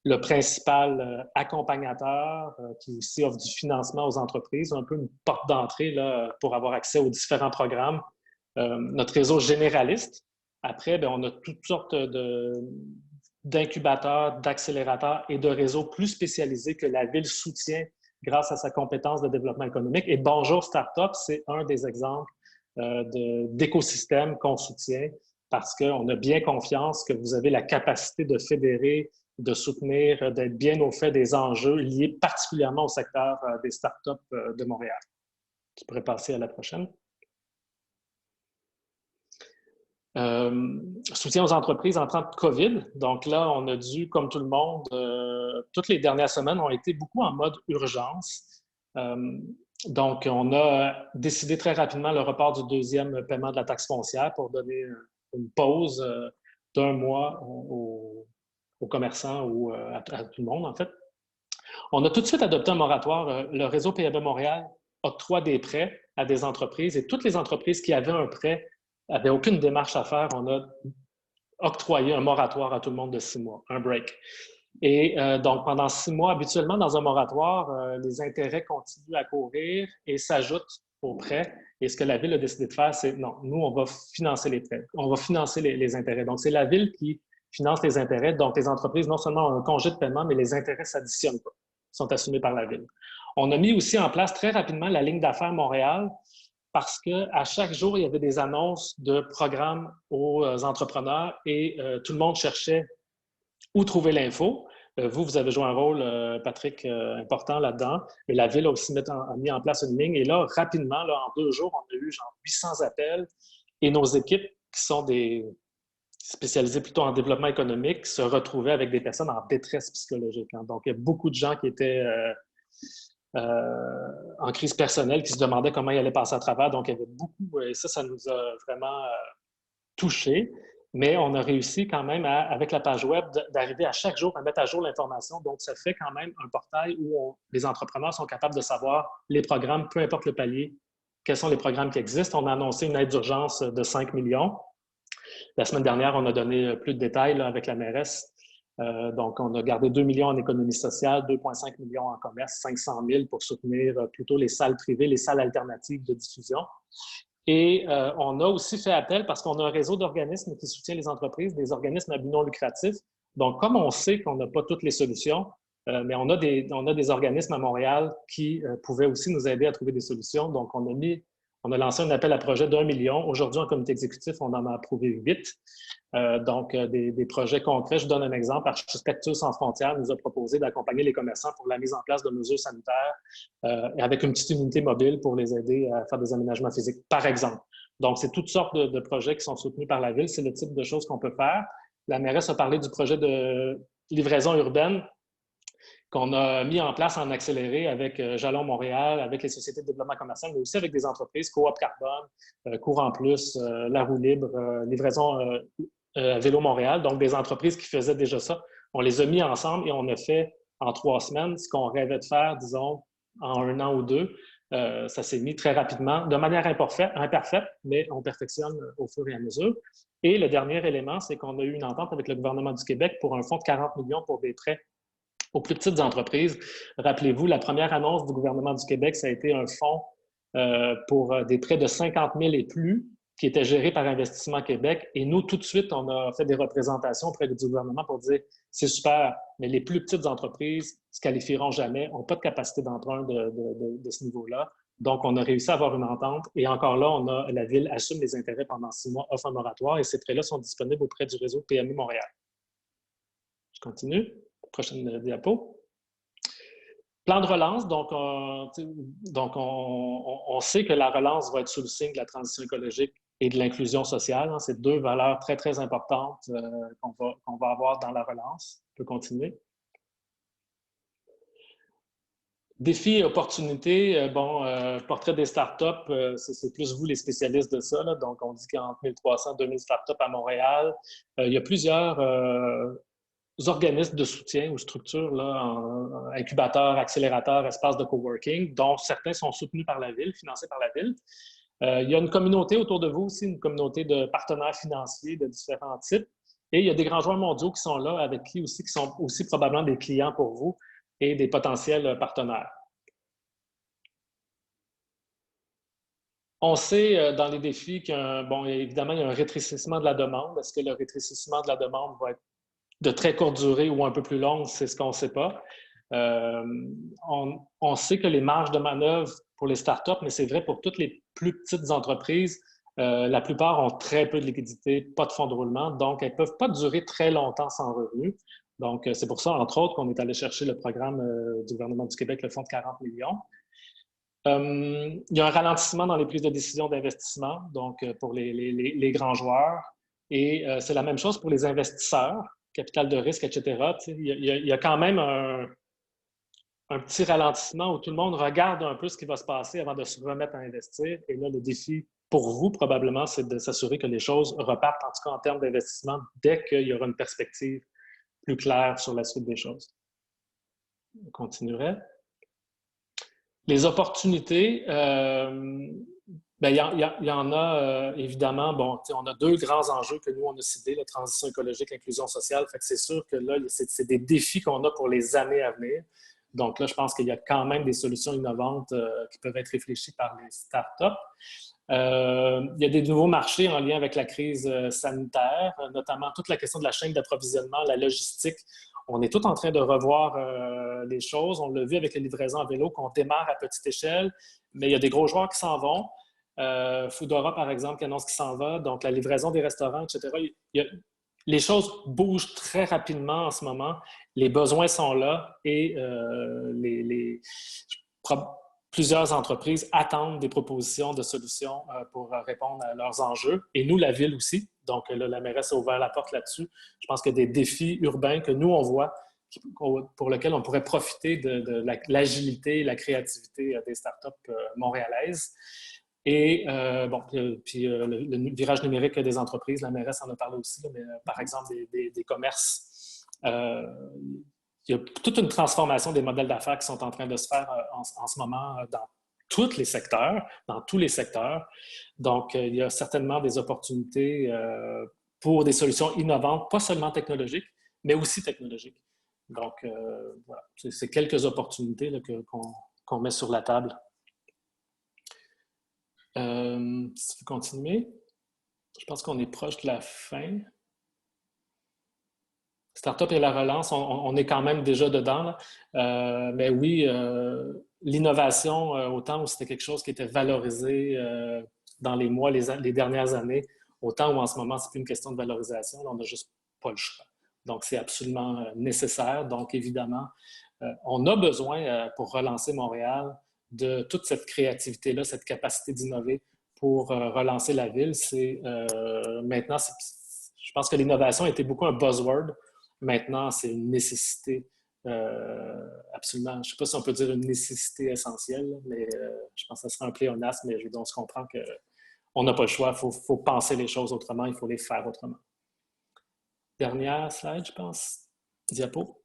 S4: le principal accompagnateur qui aussi offre du financement aux entreprises, un peu une porte d'entrée pour avoir accès aux différents programmes. Notre réseau généraliste, après, bien, on a toutes sortes d'incubateurs, d'accélérateurs et de réseaux plus spécialisés que la ville soutient grâce à sa compétence de développement économique. Et Bonjour Startup, c'est un des exemples d'écosystèmes qu'on soutient parce qu'on a bien confiance que vous avez la capacité de fédérer, de soutenir, d'être bien au fait des enjeux liés particulièrement au secteur des startups de Montréal. Tu pourrais passer à la prochaine. Soutien aux entreprises en temps de COVID. Donc là, on a dû, comme tout le monde, toutes les dernières semaines ont été beaucoup en mode urgence. Donc, on a décidé très rapidement le report du deuxième paiement de la taxe foncière pour donner une pause d'1 mois aux commerçants ou à tout le monde, en fait. On a tout de suite adopté un moratoire. Le réseau PME Montréal octroie des prêts à des entreprises et toutes les entreprises qui avaient un prêt n'avaient aucune démarche à faire. On a octroyé un moratoire à tout le monde de 6 mois, un break. Et donc, pendant 6 mois, habituellement, dans un moratoire, les intérêts continuent à courir et s'ajoutent aux prêts. Et ce que la Ville a décidé de faire, c'est non, nous, on va financer les prêts. On va financer les intérêts. Donc, c'est la Ville qui finance les intérêts. Donc, les entreprises, non seulement ont un congé de paiement, mais les intérêts ne s'additionnent pas. Ils sont assumés par la Ville. On a mis aussi en place très rapidement la ligne d'affaires Montréal parce qu'à chaque jour, il y avait des annonces de programmes aux entrepreneurs et tout le monde cherchait où trouver l'info. Vous avez joué un rôle, Patrick, important là-dedans. Mais la Ville a aussi mis en place une ligne. Et là, rapidement, là, en 2 jours, on a eu genre 800 appels. Et nos équipes, qui sont spécialisées plutôt en développement économique, se retrouvaient avec des personnes en détresse psychologique. Hein. Donc, il y a beaucoup de gens qui étaient en crise personnelle, qui se demandaient comment ils allaient passer à travers. Donc, il y avait beaucoup, et ça nous a vraiment touchés. Mais on a réussi quand même, avec la page web, d'arriver à chaque jour à mettre à jour l'information. Donc, ça fait quand même un portail où les entrepreneurs sont capables de savoir les programmes, peu importe le palier, quels sont les programmes qui existent. On a annoncé une aide d'urgence de 5 millions. La semaine dernière, on a donné plus de détails là, avec la mairesse. Donc, on a gardé 2 millions en économie sociale, 2,5 millions en commerce, 500 000 pour soutenir plutôt les salles privées, les salles alternatives de diffusion. Et on a aussi fait appel, parce qu'on a un réseau d'organismes qui soutient les entreprises, des organismes à but non lucratif. Donc, comme on sait qu'on n'a pas toutes les solutions, mais on a des organismes à Montréal qui pouvaient aussi nous aider à trouver des solutions. Donc, on a lancé un appel à projet d'1 million. Aujourd'hui, en comité exécutif, on en a approuvé 8. Donc, des projets concrets. Je donne un exemple. Architecture sans frontières nous a proposé d'accompagner les commerçants pour la mise en place de mesures sanitaires avec une petite unité mobile pour les aider à faire des aménagements physiques, par exemple. Donc, c'est toutes sortes de projets qui sont soutenus par la Ville. C'est le type de choses qu'on peut faire. La mairesse a parlé du projet de livraison urbaine qu'on a mis en place en accéléré avec Jalon Montréal, avec les sociétés de développement commercial, mais aussi avec des entreprises, Coop Carbone, Courant Plus, La Roue Libre, Livraison Vélo Montréal, donc des entreprises qui faisaient déjà ça. On les a mis ensemble et on a fait en 3 semaines ce qu'on rêvait de faire, disons, en 1 an ou 2. Ça s'est mis très rapidement, de manière imparfaite, mais on perfectionne au fur et à mesure. Et le dernier élément, c'est qu'on a eu une entente avec le gouvernement du Québec pour un fonds de 40 millions pour des prêts aux plus petites entreprises. Rappelez-vous, la première annonce du gouvernement du Québec, ça a été un fonds pour des prêts de 50 000 et plus qui était géré par Investissement Québec. Et nous, tout de suite, on a fait des représentations auprès du gouvernement pour dire c'est super, mais les plus petites entreprises ne se qualifieront jamais, n'ont pas de capacité d'emprunt de ce niveau-là. Donc, on a réussi à avoir une entente. Et encore là, la Ville assume les intérêts pendant 6 mois, offre un moratoire, et ces prêts-là sont disponibles auprès du réseau PME Montréal. Je continue. Prochaine diapo. Plan de relance, donc on sait que la relance va être sous le signe de la transition écologique et de l'inclusion sociale. Hein. C'est 2 valeurs très, très importantes qu'on va avoir dans la relance. On peut continuer. Défis et opportunités, portrait des startups, c'est plus vous les spécialistes de ça. Là. Donc, on dit qu'il y a entre 1300 et 2000 startups à Montréal. Il y a plusieurs organismes de soutien ou structures, là, incubateurs, accélérateurs, espaces de coworking, dont certains sont soutenus par la Ville, financés par la Ville. Il y a une communauté autour de vous aussi, une communauté de partenaires financiers de différents types. Et il y a des grands joueurs mondiaux qui sont là, avec qui aussi, qui sont aussi probablement des clients pour vous et des potentiels partenaires. On sait dans les défis évidemment, il y a un rétrécissement de la demande. Est-ce que le rétrécissement de la demande va être de très courte durée ou un peu plus longue? C'est ce qu'on ne sait pas. On sait que les marges de manœuvre pour les startups, mais c'est vrai pour toutes les plus petites entreprises, la plupart ont très peu de liquidité, pas de fonds de roulement, donc elles ne peuvent pas durer très longtemps sans revenus. Donc, c'est pour ça, entre autres, qu'on est allé chercher le programme du gouvernement du Québec, le fonds de 40 millions. Il y a un ralentissement dans les prises de décision d'investissement, donc pour les grands joueurs. Et c'est la même chose pour les investisseurs, capital de risque, etc. Il y a quand même un petit ralentissement où tout le monde regarde un peu ce qui va se passer avant de se remettre à investir. Et là, le défi pour vous, probablement, c'est de s'assurer que les choses repartent, en tout cas en termes d'investissement, dès qu'il y aura une perspective plus claire sur la suite des choses. On continuerait. Les opportunités, il y en a évidemment. Bon, on a 2 grands enjeux que nous, on a ciblés, la transition écologique, l'inclusion sociale. Fait que c'est sûr que là, c'est des défis qu'on a pour les années à venir. Donc là, je pense qu'il y a quand même des solutions innovantes qui peuvent être réfléchies par les startups. Il y a des nouveaux marchés en lien avec la crise sanitaire, notamment toute la question de la chaîne d'approvisionnement, la logistique. On est tout en train de revoir les choses. On l'a vu avec les livraisons à vélo qu'on démarre à petite échelle, mais il y a des gros joueurs qui s'en vont. Foodora, par exemple, qui annonce qu'il s'en va. Donc, la livraison des restaurants, etc. Les choses bougent très rapidement en ce moment. Les besoins sont là et plusieurs entreprises attendent des propositions de solutions pour répondre à leurs enjeux. Et nous, la Ville aussi. Donc, là, la mairesse a ouvert la porte là-dessus. Je pense qu'il y a des défis urbains que nous, on voit, pour lesquels on pourrait profiter de l'agilité et la créativité des startups montréalaises. Et puis le virage numérique des entreprises, la mairesse en a parlé aussi, mais par exemple des commerces. Il y a toute une transformation des modèles d'affaires qui sont en train de se faire en ce moment dans tous les secteurs. Donc, il y a certainement des opportunités pour des solutions innovantes, pas seulement technologiques, mais aussi technologiques. Donc, voilà, c'est quelques opportunités qu'on met sur la table. Si vous continuez, je pense qu'on est proche de la fin. Startup et la relance, on est quand même déjà dedans. Mais oui, l'innovation, autant où c'était quelque chose qui était valorisé dans les mois, les dernières années, autant où en ce moment, c'est plus une question de valorisation, là, on n'a juste pas le choix. Donc, c'est absolument nécessaire. Donc, évidemment, on a besoin, pour relancer Montréal, de toute cette créativité-là, cette capacité d'innover pour relancer la ville. Maintenant, je pense que l'innovation a été beaucoup un buzzword. Maintenant, c'est une nécessité absolument, je ne sais pas si on peut dire une nécessité essentielle, mais je pense que ce serait un pléonasme, mais on se comprend qu'on n'a pas le choix. Il faut penser les choses autrement, il faut les faire autrement. Dernière slide, je pense. Diapo.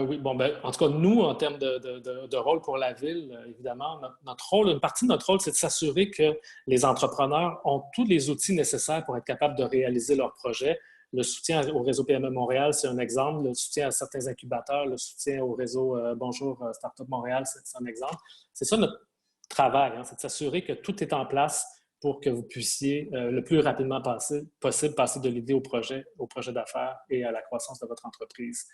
S4: Oui, en tout cas, nous, en termes de rôle pour la ville, évidemment, notre rôle, une partie de notre rôle, c'est de s'assurer que les entrepreneurs ont tous les outils nécessaires pour être capables de réaliser leurs projets. Le soutien au réseau PME Montréal, c'est un exemple. Le soutien à certains incubateurs, le soutien au réseau Bonjour Startup Montréal, c'est un exemple. C'est ça travail, hein, c'est de s'assurer que tout est en place pour que vous puissiez le plus rapidement possible passer de l'idée au projet d'affaires et à la croissance de votre entreprise.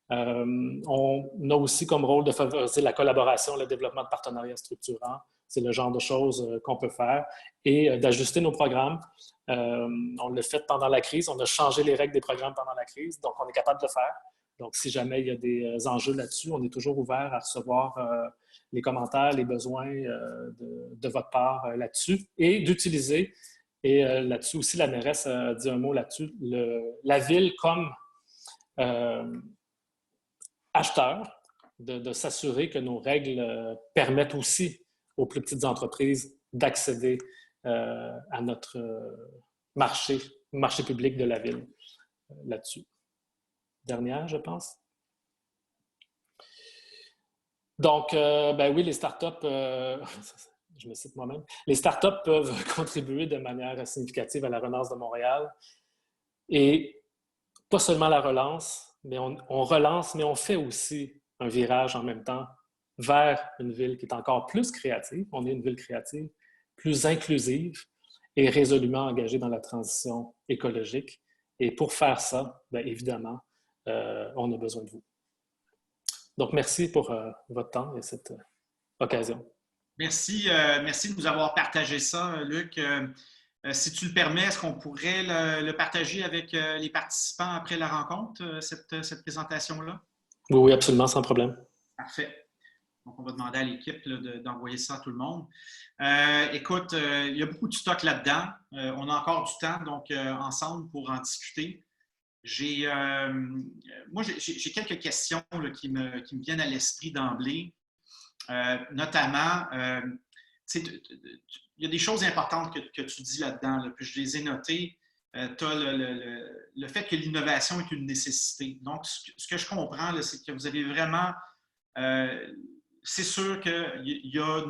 S4: On a aussi comme rôle de favoriser la collaboration, le développement de partenariats structurants. C'est le genre de choses qu'on peut faire et d'ajuster nos programmes. On l'a fait pendant la crise. On a changé les règles des programmes pendant la crise, donc on est capable de le faire. Donc, si jamais il y a des enjeux là-dessus, on est toujours ouvert à recevoir les commentaires, les besoins de votre part là-dessus et d'utiliser, et là-dessus aussi, la mairesse a dit un mot là-dessus, la ville comme acheteur, de s'assurer que nos règles permettent aussi aux plus petites entreprises d'accéder à notre marché public de la ville là-dessus. Dernière, je pense. Donc, ben oui, les startups, je me cite moi-même, les startups peuvent contribuer de manière significative à la relance de Montréal. Et pas seulement la relance, mais on relance, mais on fait aussi un virage en même temps vers une ville qui est encore plus créative. On est une ville créative, plus inclusive et résolument engagée dans la transition écologique. Et pour faire ça, bien évidemment, on a besoin de vous. Donc, merci pour votre temps et cette occasion.
S1: Merci, merci de nous avoir partagé ça, Luc. Si tu le permets, est-ce qu'on pourrait le partager avec les participants après la rencontre, cette présentation-là?
S4: Oui, oui, absolument, sans problème.
S1: Parfait. Donc, on va demander à l'équipe d'envoyer ça à tout le monde. Écoute, il y a beaucoup de stock là-dedans. On a encore du temps, donc ensemble, pour en discuter. Moi, j'ai quelques questions là, qui me viennent à l'esprit d'emblée. Notamment, il y a des choses importantes que tu dis là-dedans, là, puis je les ai notées. Tu as le fait que l'innovation est une nécessité. Donc, ce que je comprends, c'est que vous avez vraiment... c'est sûr qu'il y a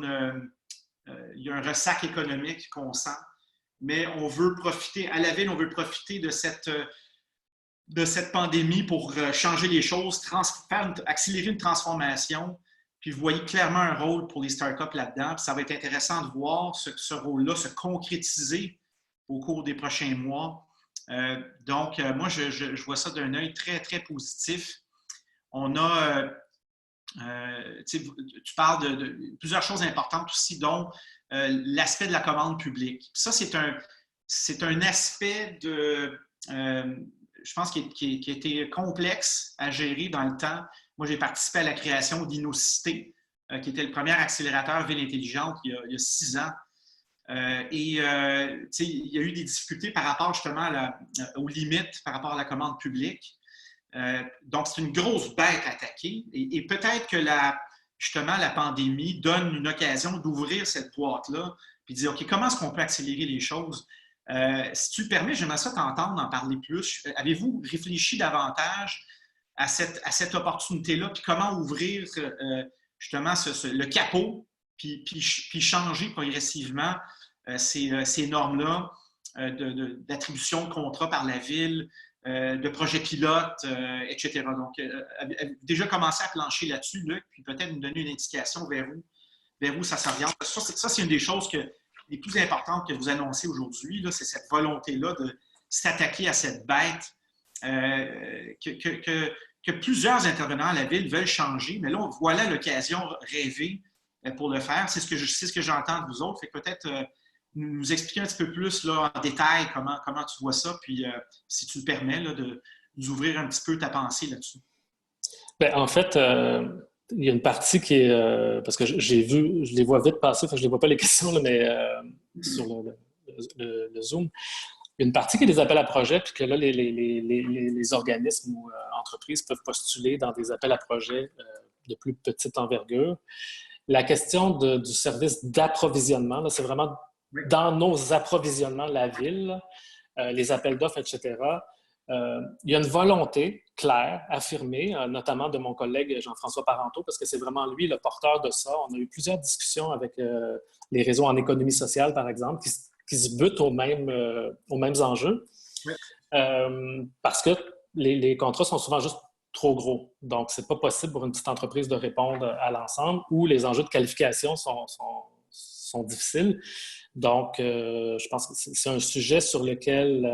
S1: un ressac économique qu'on sent, mais on veut profiter, à la ville, on veut profiter de cette pandémie pour changer les choses, accélérer une transformation. Puis vous voyez clairement un rôle pour les startups là-dedans. Puis ça va être intéressant de voir ce rôle-là se concrétiser au cours des prochains mois. Donc, moi, je vois ça d'un œil très, très positif. On a, tu parles de plusieurs choses importantes aussi, dont l'aspect de la commande publique. Ça, c'est un aspect je pense, qui a été complexe à gérer dans le temps. Moi, j'ai participé à la création d'Innocité, qui était le premier accélérateur Ville intelligente il y a 6 ans. Il y a eu des difficultés par rapport justement aux limites par rapport à la commande publique. Donc, c'est une grosse bête à attaquer. Et peut-être que justement, la pandémie donne une occasion d'ouvrir cette boîte-là puis de dire, OK, comment est-ce qu'on peut accélérer les choses? Si tu le permets, j'aimerais ça t'entendre en parler plus. Avez-vous réfléchi davantage à cette opportunité-là, puis comment ouvrir justement le capot, puis changer progressivement ces normes-là d'attribution de contrats par la ville, de projets pilotes, etc. Donc, avez-vous déjà commencé à plancher là-dessus, Luc, puis peut-être nous donner une indication vers où ça s'oriente? Ça, c'est une des choses les plus importantes que vous annoncez aujourd'hui, c'est cette volonté-là de s'attaquer à cette bête que plusieurs intervenants à la ville veulent changer. Mais là, voilà l'occasion rêvée pour le faire. C'est ce que j'entends de vous autres. Fait que peut-être nous expliquer un petit peu plus là, en détail comment tu vois ça, puis si tu le permets, là, de nous ouvrir un petit peu ta pensée là-dessus.
S4: Bien, en fait, il y a une partie qui est... parce que je les vois vite passer, je ne les vois pas les questions, là, mais sur le Zoom. Il y a une partie qui est des appels à projets, puis que là, les organismes ou entreprises peuvent postuler dans des appels à projets de plus petite envergure. La question du service d'approvisionnement, c'est vraiment dans nos approvisionnements, la ville, les appels d'offres, etc. Il y a une volonté claire, affirmée, notamment de mon collègue Jean-François Parenteau, parce que c'est vraiment lui le porteur de ça. On a eu plusieurs discussions avec les réseaux en économie sociale, par exemple, qui se butent aux mêmes enjeux. Oui. Parce que les contrats sont souvent juste trop gros. Donc, ce n'est pas possible pour une petite entreprise de répondre à l'ensemble, ou les enjeux de qualification sont sont difficiles. Donc, je pense que c'est un sujet sur lequel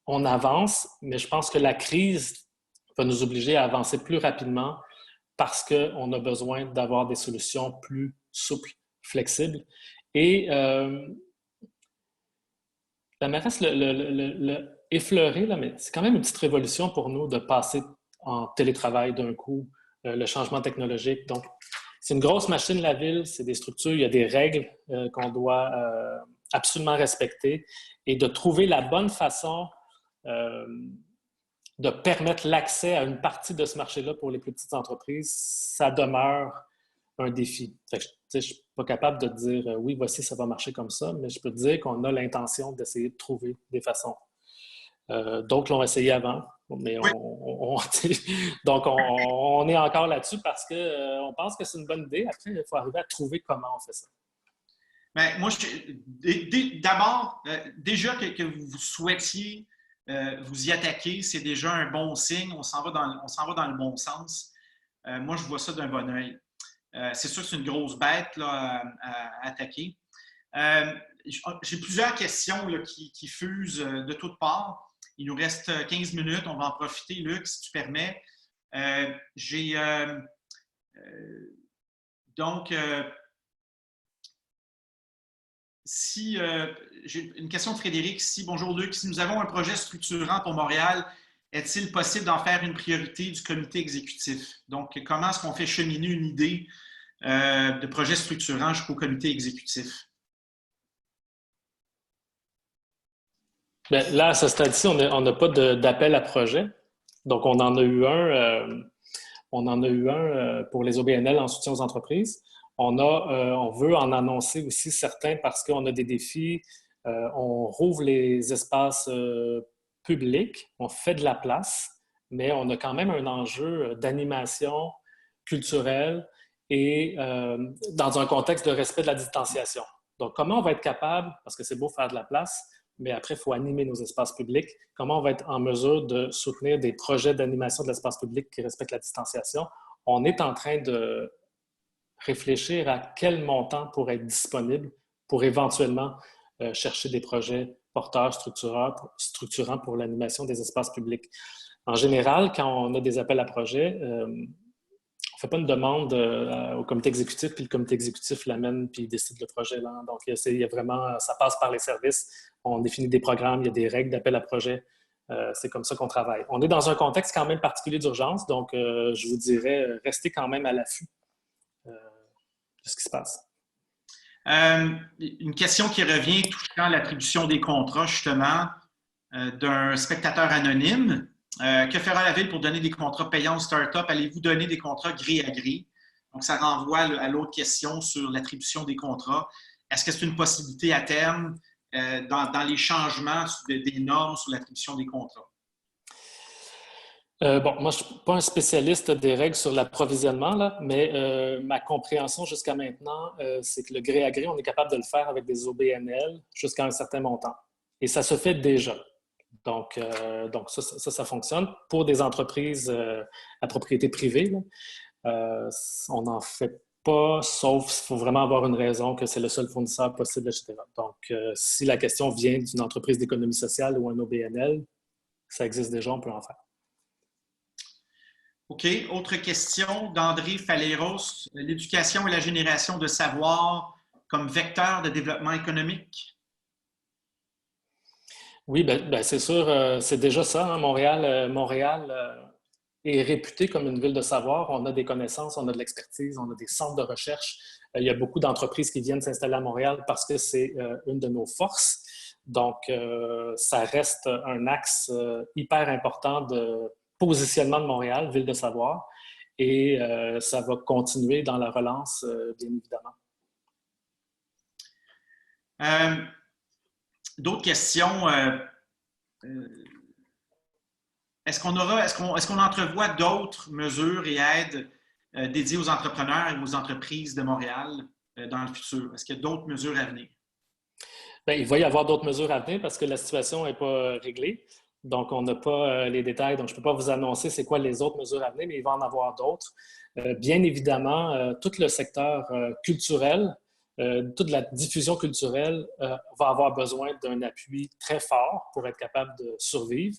S4: on avance, mais je pense que la crise va nous obliger à avancer plus rapidement parce qu'on a besoin d'avoir des solutions plus souples, flexibles. Et la mairesse l'a effleuré, là, mais c'est quand même une petite révolution pour nous de passer en télétravail d'un coup, le changement technologique. Donc, c'est une grosse machine, la ville, c'est des structures, il y a des règles qu'on doit absolument respecter et de trouver la bonne façon de permettre l'accès à une partie de ce marché-là pour les plus petites entreprises, ça demeure un défi. Fait que, je ne suis pas capable de te dire oui, voici, ça va marcher comme ça, mais je peux te dire qu'on a l'intention d'essayer de trouver des façons. D'autres l'ont essayé avant, mais donc on est encore là-dessus parce qu'on pense que c'est une bonne idée. Après, il faut arriver à trouver comment on fait ça.
S1: Bien, moi, d'abord, déjà que vous souhaitiez vous y attaquer, c'est déjà un bon signe. On s'en va dans le bon sens. Moi, je vois ça d'un bon œil. C'est sûr que c'est une grosse bête là, à attaquer. J'ai plusieurs questions là, qui fusent de toutes parts. Il nous reste 15 minutes. On va en profiter, Luc, si tu permets. J'ai une question de Frédéric ici. Bonjour Luc. Si nous avons un projet structurant pour Montréal, est-il possible d'en faire une priorité du comité exécutif? Donc, comment est-ce qu'on fait cheminer une idée de projet structurant jusqu'au comité exécutif?
S4: Bien, là, à ce stade-ci, on n'a pas d'appel à projet. Donc, on en a eu un pour les OBNL en soutien aux entreprises. On veut en annoncer aussi certains parce qu'on a des défis. On rouvre les espaces publics, on fait de la place, mais on a quand même un enjeu d'animation culturelle et dans un contexte de respect de la distanciation. Donc, comment on va être capable, parce que c'est beau faire de la place, mais après, il faut animer nos espaces publics. Comment on va être en mesure de soutenir des projets d'animation de l'espace public qui respectent la distanciation? On est en train de réfléchir à quel montant pourrait être disponible pour éventuellement chercher des projets porteurs, structurants pour l'animation des espaces publics. En général, quand on a des appels à projets, on ne fait pas une demande au comité exécutif, puis le comité exécutif l'amène, puis il décide le projet. Là. Donc, il y a vraiment, ça passe par les services, on définit des programmes, il y a des règles d'appel à projet. C'est comme ça qu'on travaille. On est dans un contexte quand même particulier d'urgence, donc je vous dirais, restez quand même à l'affût de ce qui se passe.
S1: Une question qui revient touchant l'attribution des contrats, justement, d'un spectateur anonyme. Que fera la Ville pour donner des contrats payants aux startups? Allez-vous donner des contrats gré à gré? Donc, ça renvoie à l'autre question sur l'attribution des contrats. Est-ce que c'est une possibilité à terme dans les changements des normes sur l'attribution des contrats?
S4: Moi, je ne suis pas un spécialiste des règles sur l'approvisionnement, là, mais ma compréhension jusqu'à maintenant, c'est que le gré à gré, on est capable de le faire avec des OBNL jusqu'à un certain montant. Et ça se fait déjà. Donc ça fonctionne. Pour des entreprises à propriété privée, là, on n'en fait pas, sauf s'il faut vraiment avoir une raison que c'est le seul fournisseur possible, etc. Donc, si la question vient d'une entreprise d'économie sociale ou un OBNL, ça existe déjà, on peut en faire.
S1: OK. Autre question d'André Falleros. L'éducation et la génération de savoir comme vecteur de développement économique?
S4: Oui, c'est sûr, c'est déjà ça. Hein. Montréal est réputé comme une ville de savoir. On a des connaissances, on a de l'expertise, on a des centres de recherche. Il y a beaucoup d'entreprises qui viennent s'installer à Montréal parce que c'est une de nos forces. Donc, ça reste un axe hyper important de positionnement de Montréal, ville de savoir. Et ça va continuer dans la relance, bien évidemment.
S1: D'autres questions. Est-ce qu'on entrevoit d'autres mesures et aides dédiées aux entrepreneurs et aux entreprises de Montréal dans le futur? Est-ce qu'il y a d'autres mesures à venir?
S4: Bien, il va y avoir d'autres mesures à venir parce que la situation n'est pas réglée. Donc, on n'a pas les détails, donc je ne peux pas vous annoncer c'est quoi les autres mesures à venir, mais il va en avoir d'autres. Bien évidemment, tout le secteur culturel, toute la diffusion culturelle va avoir besoin d'un appui très fort pour être capable de survivre.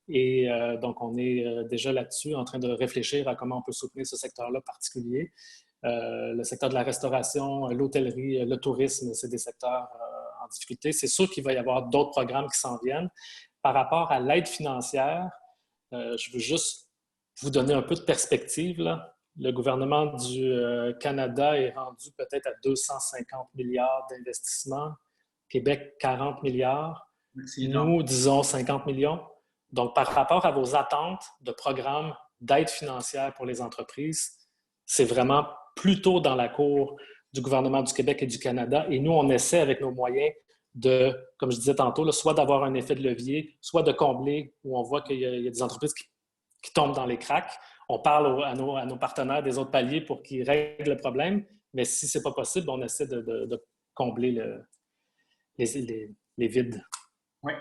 S4: Et donc, on est déjà là-dessus en train de réfléchir à comment on peut soutenir ce secteur-là particulier. Le secteur de la restauration, l'hôtellerie, le tourisme, c'est des secteurs en difficulté. C'est sûr qu'il va y avoir d'autres programmes qui s'en viennent. Par rapport à l'aide financière, je veux juste vous donner un peu de perspective, là. Le gouvernement du Canada est rendu peut-être à 250 milliards d'investissements. Québec, 40 milliards. Nous, disons 50 millions. Donc, par rapport à vos attentes de programmes d'aide financière pour les entreprises, c'est vraiment plutôt dans la cour du gouvernement du Québec et du Canada. Et nous, on essaie avec nos moyens de, comme je disais tantôt, là, soit d'avoir un effet de levier, soit de combler où on voit qu'il y a des entreprises qui tombent dans les cracks. On parle à nos partenaires des autres paliers pour qu'ils règlent le problème, mais si ce n'est pas possible, on essaie de combler les vides.
S1: Oui.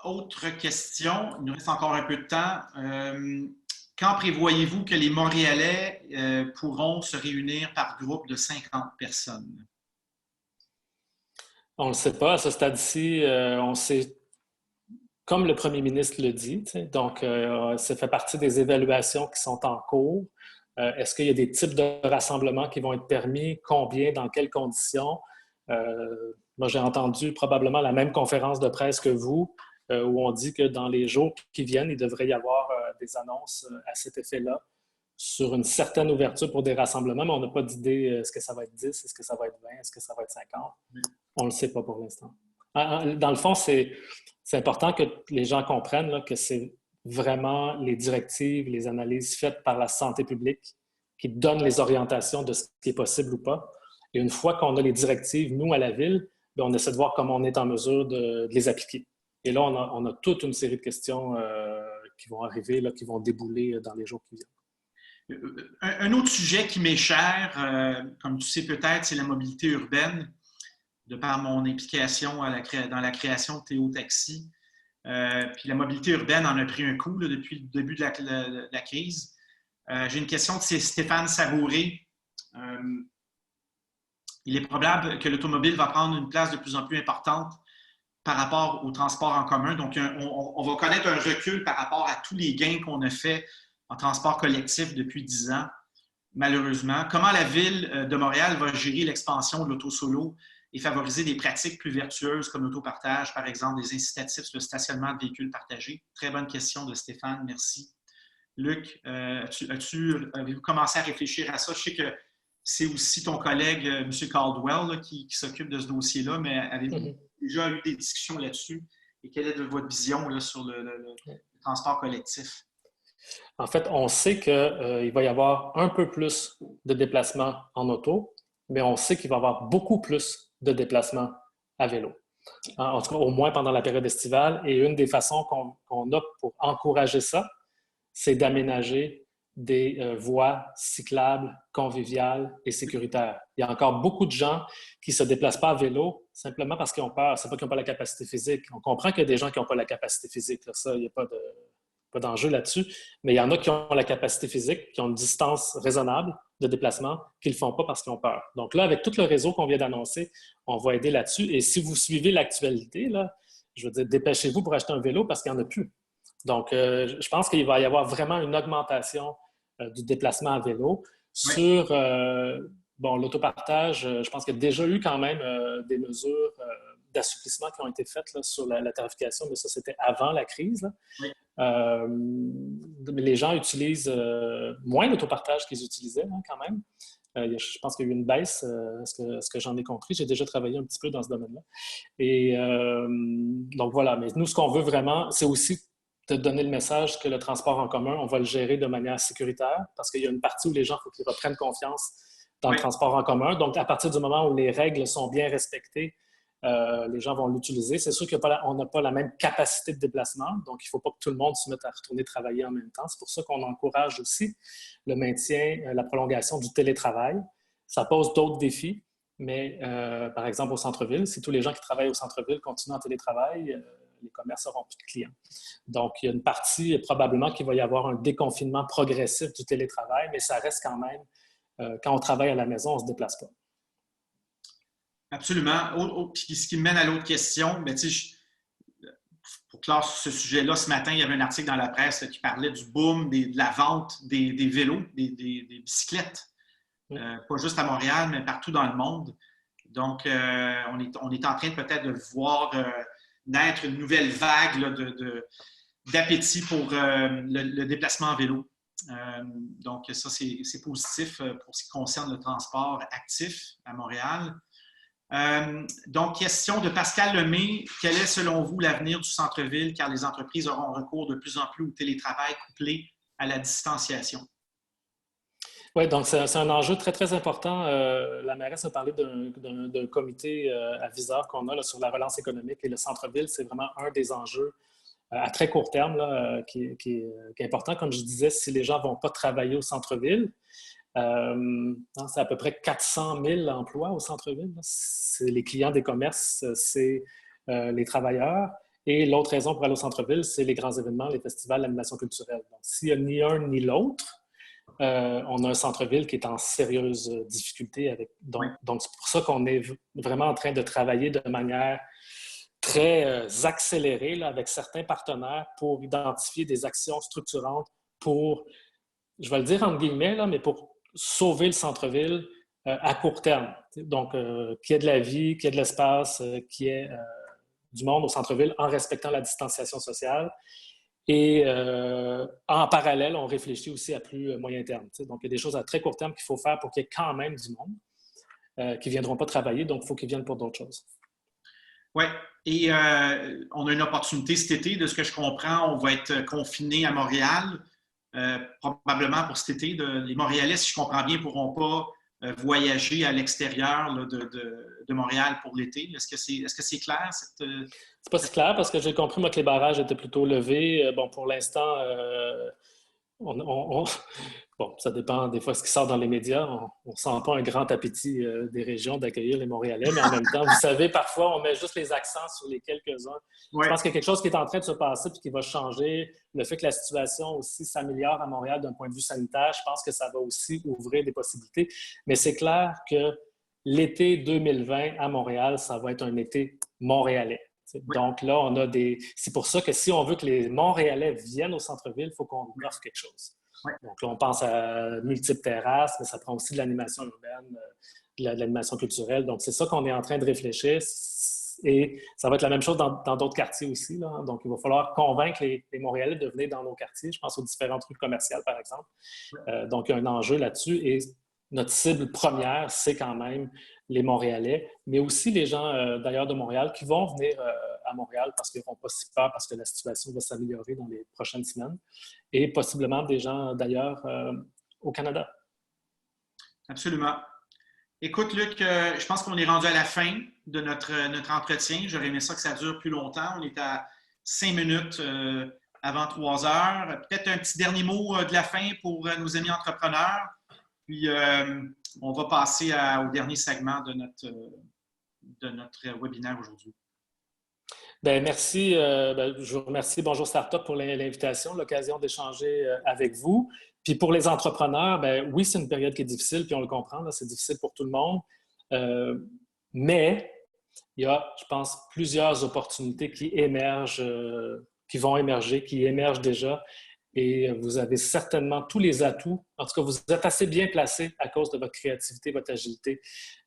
S1: Autre question, il nous reste encore un peu de temps. Quand prévoyez-vous que les Montréalais pourront se réunir par groupe de 50 personnes?
S4: On ne le sait pas. À ce stade-ci, on sait, comme le premier ministre le dit, donc ça fait partie des évaluations qui sont en cours. Est-ce qu'il y a des types de rassemblements qui vont être permis? Combien? Dans quelles conditions? Moi, j'ai entendu probablement la même conférence de presse que vous, où on dit que dans les jours qui viennent, il devrait y avoir des annonces à cet effet-là sur une certaine ouverture pour des rassemblements, mais on n'a pas d'idée, est-ce que ça va être 10, est-ce que ça va être 20, est-ce que ça va être 50? On ne le sait pas pour l'instant. Dans le fond, c'est important que les gens comprennent là, que c'est vraiment les directives, les analyses faites par la santé publique qui donnent les orientations de ce qui est possible ou pas. Et une fois qu'on a les directives, nous, à la Ville, bien, on essaie de voir comment on est en mesure de les appliquer. Et là, on a toute une série de questions qui vont arriver, là, qui vont débouler dans les jours qui viennent.
S1: Un autre sujet qui m'est cher, comme tu sais peut-être, c'est la mobilité urbaine, de par mon implication dans la création de Théo Taxi. Puis la mobilité urbaine en a pris un coup là, depuis le début de la crise. J'ai une question de Stéphane Savouré. Il est probable que l'automobile va prendre une place de plus en plus importante par rapport au transport en commun. Donc, on va connaître un recul par rapport à tous les gains qu'on a faits en transport collectif depuis 10 ans, malheureusement. Comment la Ville de Montréal va gérer l'expansion de l'auto-solo et favoriser des pratiques plus vertueuses comme l'autopartage, par exemple, des incitatifs sur le stationnement de véhicules partagés? Très bonne question de Stéphane, merci. Luc, avez-vous commencé à réfléchir à ça? Je sais que c'est aussi ton collègue, M. Caldwell, là, qui s'occupe de ce dossier-là, mais avez-vous déjà eu des discussions là-dessus? Et quelle est votre vision là, sur le transport collectif?
S4: En fait, on sait qu'il va y avoir un peu plus de déplacements en auto, mais on sait qu'il va y avoir beaucoup plus de déplacements à vélo. En tout cas, au moins pendant la période estivale. Et une des façons qu'on a pour encourager ça, c'est d'aménager des voies cyclables, conviviales et sécuritaires. Il y a encore beaucoup de gens qui ne se déplacent pas à vélo simplement parce qu'ils ont peur. Ce n'est pas qu'ils n'ont pas la capacité physique. On comprend qu'il y a des gens qui n'ont pas la capacité physique. Là, ça, il n'y a pas d'enjeu là-dessus. Mais il y en a qui ont la capacité physique, qui ont une distance raisonnable de déplacement, qui ne le font pas parce qu'ils ont peur. Donc là, avec tout le réseau qu'on vient d'annoncer, on va aider là-dessus. Et si vous suivez l'actualité, là, je veux dire, dépêchez-vous pour acheter un vélo parce qu'il n'y en a plus. Donc, je pense qu'il va y avoir vraiment une augmentation du déplacement à vélo. Sur l'autopartage, je pense qu'il y a déjà eu quand même des mesures d'assouplissement qui ont été faites là, sur la tarification, mais ça, c'était avant la crise. Là. Oui. Les gens utilisent moins l'autopartage qu'ils utilisaient hein, quand même. Je pense qu'il y a eu une baisse, ce que j'en ai compris. J'ai déjà travaillé un petit peu dans ce domaine-là. Et donc voilà, mais nous, ce qu'on veut vraiment, c'est aussi de donner le message que le transport en commun, on va le gérer de manière sécuritaire parce qu'il y a une partie où les gens, il faut qu'ils reprennent confiance dans le transport en commun. Donc, à partir du moment où les règles sont bien respectées, les gens vont l'utiliser. C'est sûr qu'on n'a pas la même capacité de déplacement, donc il ne faut pas que tout le monde se mette à retourner travailler en même temps. C'est pour ça qu'on encourage aussi le maintien, la prolongation du télétravail. Ça pose d'autres défis, mais par exemple au centre-ville, si tous les gens qui travaillent au centre-ville continuent en télétravail, les commerces n'auront plus de clients. Donc, il y a une partie, probablement qu'il va y avoir un déconfinement progressif du télétravail, mais ça reste quand même, quand on travaille à la maison, on ne se déplace pas.
S1: Absolument. Ce qui me mène à l'autre question, mais pour clore ce sujet-là, ce matin, il y avait un article dans la presse qui parlait du boom de la vente des vélos, des bicyclettes. Pas juste à Montréal, mais partout dans le monde. Donc, on est en train peut-être de voir naître une nouvelle vague là, d'appétit pour le déplacement en vélo. Donc, ça, c'est positif pour ce qui concerne le transport actif à Montréal. Donc, question de Pascal Lemay. Quel est, selon vous, l'avenir du centre-ville, car les entreprises auront recours de plus en plus au télétravail couplé à la distanciation?
S4: Oui, donc c'est un enjeu très, très important. La mairesse a parlé d'un comité aviseur qu'on a là, sur la relance économique et le centre-ville. C'est vraiment un des enjeux à très court terme là, qui est important. Comme je disais, si les gens ne vont pas travailler au centre-ville, c'est à peu près 400 000 emplois au centre-ville. C'est les clients des commerces, c'est les travailleurs. Et l'autre raison pour aller au centre-ville, c'est les grands événements, les festivals, l'animation culturelle. Donc, s'il n'y a ni un ni l'autre, on a un centre-ville qui est en sérieuse difficulté. Donc, c'est pour ça qu'on est vraiment en train de travailler de manière très accélérée là, avec certains partenaires pour identifier des actions structurantes pour, je vais le dire entre guillemets, là, mais pour sauver le centre-ville à court terme. Donc, qu'il y ait de la vie, qu'il y ait de l'espace, qu'il y ait du monde au centre-ville en respectant la distanciation sociale. Et en parallèle, on réfléchit aussi à plus moyen terme. Donc, il y a des choses à très court terme qu'il faut faire pour qu'il y ait quand même du monde qui ne viendront pas travailler. Donc, il faut qu'ils viennent pour d'autres choses.
S1: Oui. Et on a une opportunité cet été. De ce que je comprends, on va être confinés à Montréal. Probablement pour cet été. Les Montréalais, si je comprends bien, ne pourront pas voyager à l'extérieur là, de Montréal pour l'été. Est-ce que c'est clair?
S4: C'est pas si clair parce que j'ai compris, moi, que les barrages étaient plutôt levés. Bon, pour l'instant, bon, ça dépend des fois de ce qui sort dans les médias. On ne sent pas un grand appétit des régions d'accueillir les Montréalais, mais en même temps, vous savez, parfois, on met juste les accents sur les quelques-uns. Ouais. Je pense qu'il y a quelque chose qui est en train de se passer et qui va changer. Le fait que la situation aussi s'améliore à Montréal d'un point de vue sanitaire, je pense que ça va aussi ouvrir des possibilités. Mais c'est clair que l'été 2020 à Montréal, ça va être un été montréalais. Oui. Donc là, on a c'est pour ça que si on veut que les Montréalais viennent au centre-ville, il faut qu'on offre quelque chose. Oui. Donc là, on pense à multiples terrasses, mais ça prend aussi de l'animation urbaine, de l'animation culturelle. Donc c'est ça qu'on est en train de réfléchir et ça va être la même chose dans d'autres quartiers aussi. Là. Donc il va falloir convaincre les Montréalais de venir dans nos quartiers. Je pense aux différentes rues commerciales, par exemple. Oui. Donc il y a un enjeu là-dessus et notre cible première, c'est quand même les Montréalais, mais aussi les gens d'ailleurs de Montréal qui vont venir à Montréal parce qu'ils n'auront pas si peur, parce que la situation va s'améliorer dans les prochaines semaines, et possiblement des gens d'ailleurs au Canada.
S1: Absolument. Écoute, Luc, je pense qu'on est rendu à la fin de notre entretien. J'aurais aimé ça que ça dure plus longtemps. On est à 5 minutes avant 3 heures. Peut-être un petit dernier mot de la fin pour nos amis entrepreneurs. Puis, on va passer au dernier segment de notre webinaire aujourd'hui.
S4: Bien, merci. Je vous remercie Bonjour Startup pour l'invitation, l'occasion d'échanger avec vous. Puis pour les entrepreneurs, bien, oui, c'est une période qui est difficile, puis on le comprend, là, c'est difficile pour tout le monde. Mais il y a, je pense, plusieurs opportunités qui émergent, qui vont émerger, qui émergent déjà. Et vous avez certainement tous les atouts. En tout cas, vous êtes assez bien placé à cause de votre créativité, votre agilité,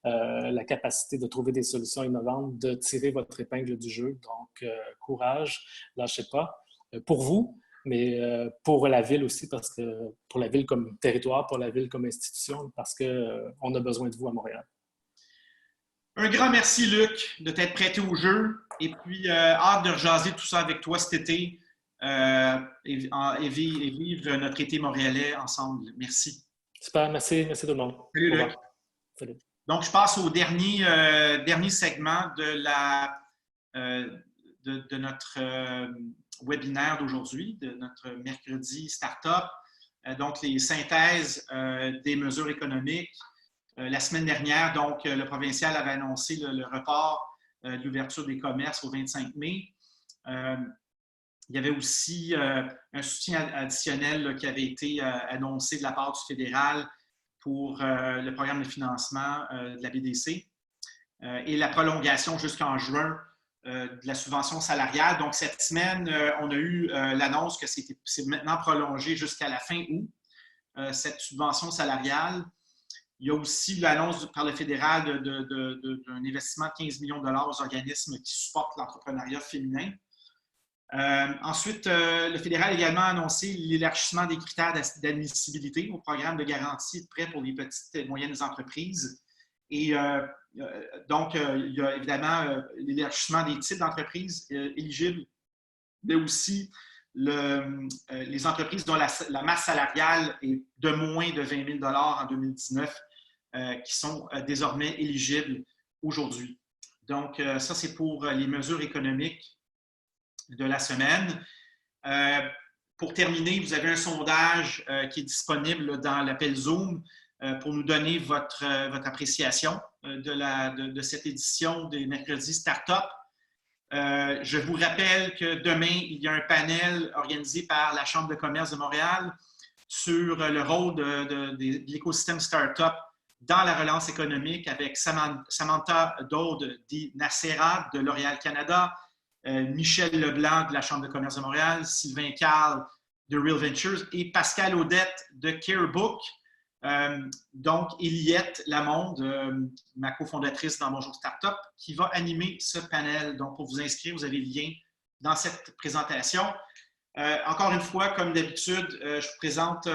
S4: la capacité de trouver des solutions innovantes, de tirer votre épingle du jeu. Donc, courage, lâchez pas. Pour vous, mais pour la ville aussi, parce que pour la ville comme territoire, pour la ville comme institution, parce qu'on a besoin de vous à Montréal.
S1: Un grand merci, Luc, de t'être prêté au jeu. Et puis, hâte de rejaser tout ça avec toi cet été. Et vivre notre été montréalais ensemble. Merci.
S4: Super, merci. Merci tout le monde.
S1: Salut, Luc. Salut. Donc, je passe au dernier segment de notre webinaire d'aujourd'hui, de notre mercredi Startup. Donc, les synthèses des mesures économiques. La semaine dernière, donc, le provincial avait annoncé le report de l'ouverture des commerces au 25 mai. Il y avait aussi un soutien additionnel là, qui avait été annoncé de la part du fédéral pour le programme de financement de la BDC et la prolongation jusqu'en juin de la subvention salariale. Donc, cette semaine, on a eu l'annonce que c'est maintenant prolongé jusqu'à la fin août, cette subvention salariale. Il y a aussi l'annonce par le fédéral d'un investissement de 15 millions de dollars aux organismes qui supportent l'entrepreneuriat féminin. Ensuite, le fédéral a également annoncé l'élargissement des critères d'admissibilité au programme de garantie de prêt pour les petites et moyennes entreprises. Et donc, il y a évidemment l'élargissement des types d'entreprises éligibles, mais aussi les entreprises dont la masse salariale est de moins de 20 000 $ en 2019 qui sont désormais éligibles aujourd'hui. Donc, ça, c'est pour les mesures économiques de la semaine. Pour terminer, vous avez un sondage qui est disponible dans l'appel Zoom pour nous donner votre appréciation de cette édition des mercredis Startup. Je vous rappelle que demain, il y a un panel organisé par la Chambre de commerce de Montréal sur le rôle de l'écosystème Startup dans la relance économique avec Samantha Dode Nacera de L'Oréal Canada, Michel Leblanc de la Chambre de commerce de Montréal, Sylvain Carl de Real Ventures et Pascal Audette de Carebook. Donc, Eliette Lamonde, ma cofondatrice dans Bonjour Startup, qui va animer ce panel. Donc, pour vous inscrire, vous avez le lien dans cette présentation. Encore une fois, comme d'habitude, je vous présente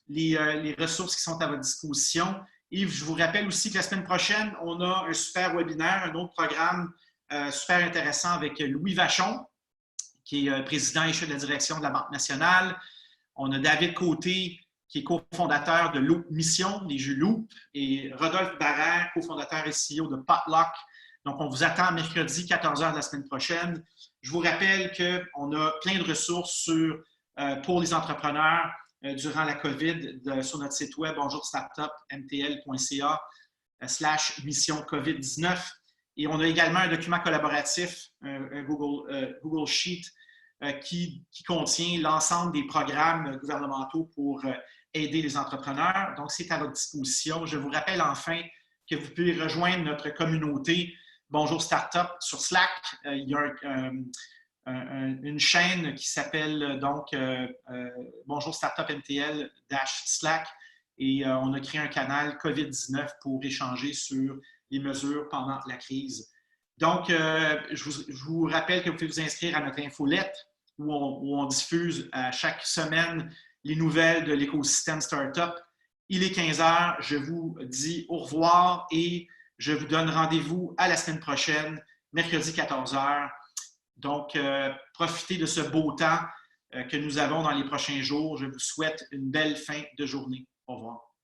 S1: les ressources qui sont à votre disposition. Et je vous rappelle aussi que la semaine prochaine, on a un super webinaire, un autre programme super intéressant avec Louis Vachon, qui est président et chef de la direction de la Banque nationale. On a David Côté, qui est cofondateur de Loop Mission, les jeux Loop, et Rodolphe Barrère, cofondateur et CEO de Potluck. Donc, on vous attend mercredi, 14h de la semaine prochaine. Je vous rappelle qu'on a plein de ressources pour les entrepreneurs durant la COVID sur notre site web bonjourstartupmtl.ca/mission COVID-19. Et on a également un document collaboratif, un Google Sheet, qui contient l'ensemble des programmes gouvernementaux pour aider les entrepreneurs. Donc, c'est à votre disposition. Je vous rappelle enfin que vous pouvez rejoindre notre communauté Bonjour Startup sur Slack. Il y a une chaîne qui s'appelle donc Bonjour Startup MTL-Slack et on a créé un canal COVID-19 pour échanger sur les mesures pendant la crise. Donc, je vous rappelle que vous pouvez vous inscrire à notre infolette où on diffuse chaque semaine les nouvelles de l'écosystème Startup. Il est 15h, je vous dis au revoir et je vous donne rendez-vous à la semaine prochaine, mercredi 14h. Donc, profitez de ce beau temps que nous avons dans les prochains jours. Je vous souhaite une belle fin de journée. Au revoir.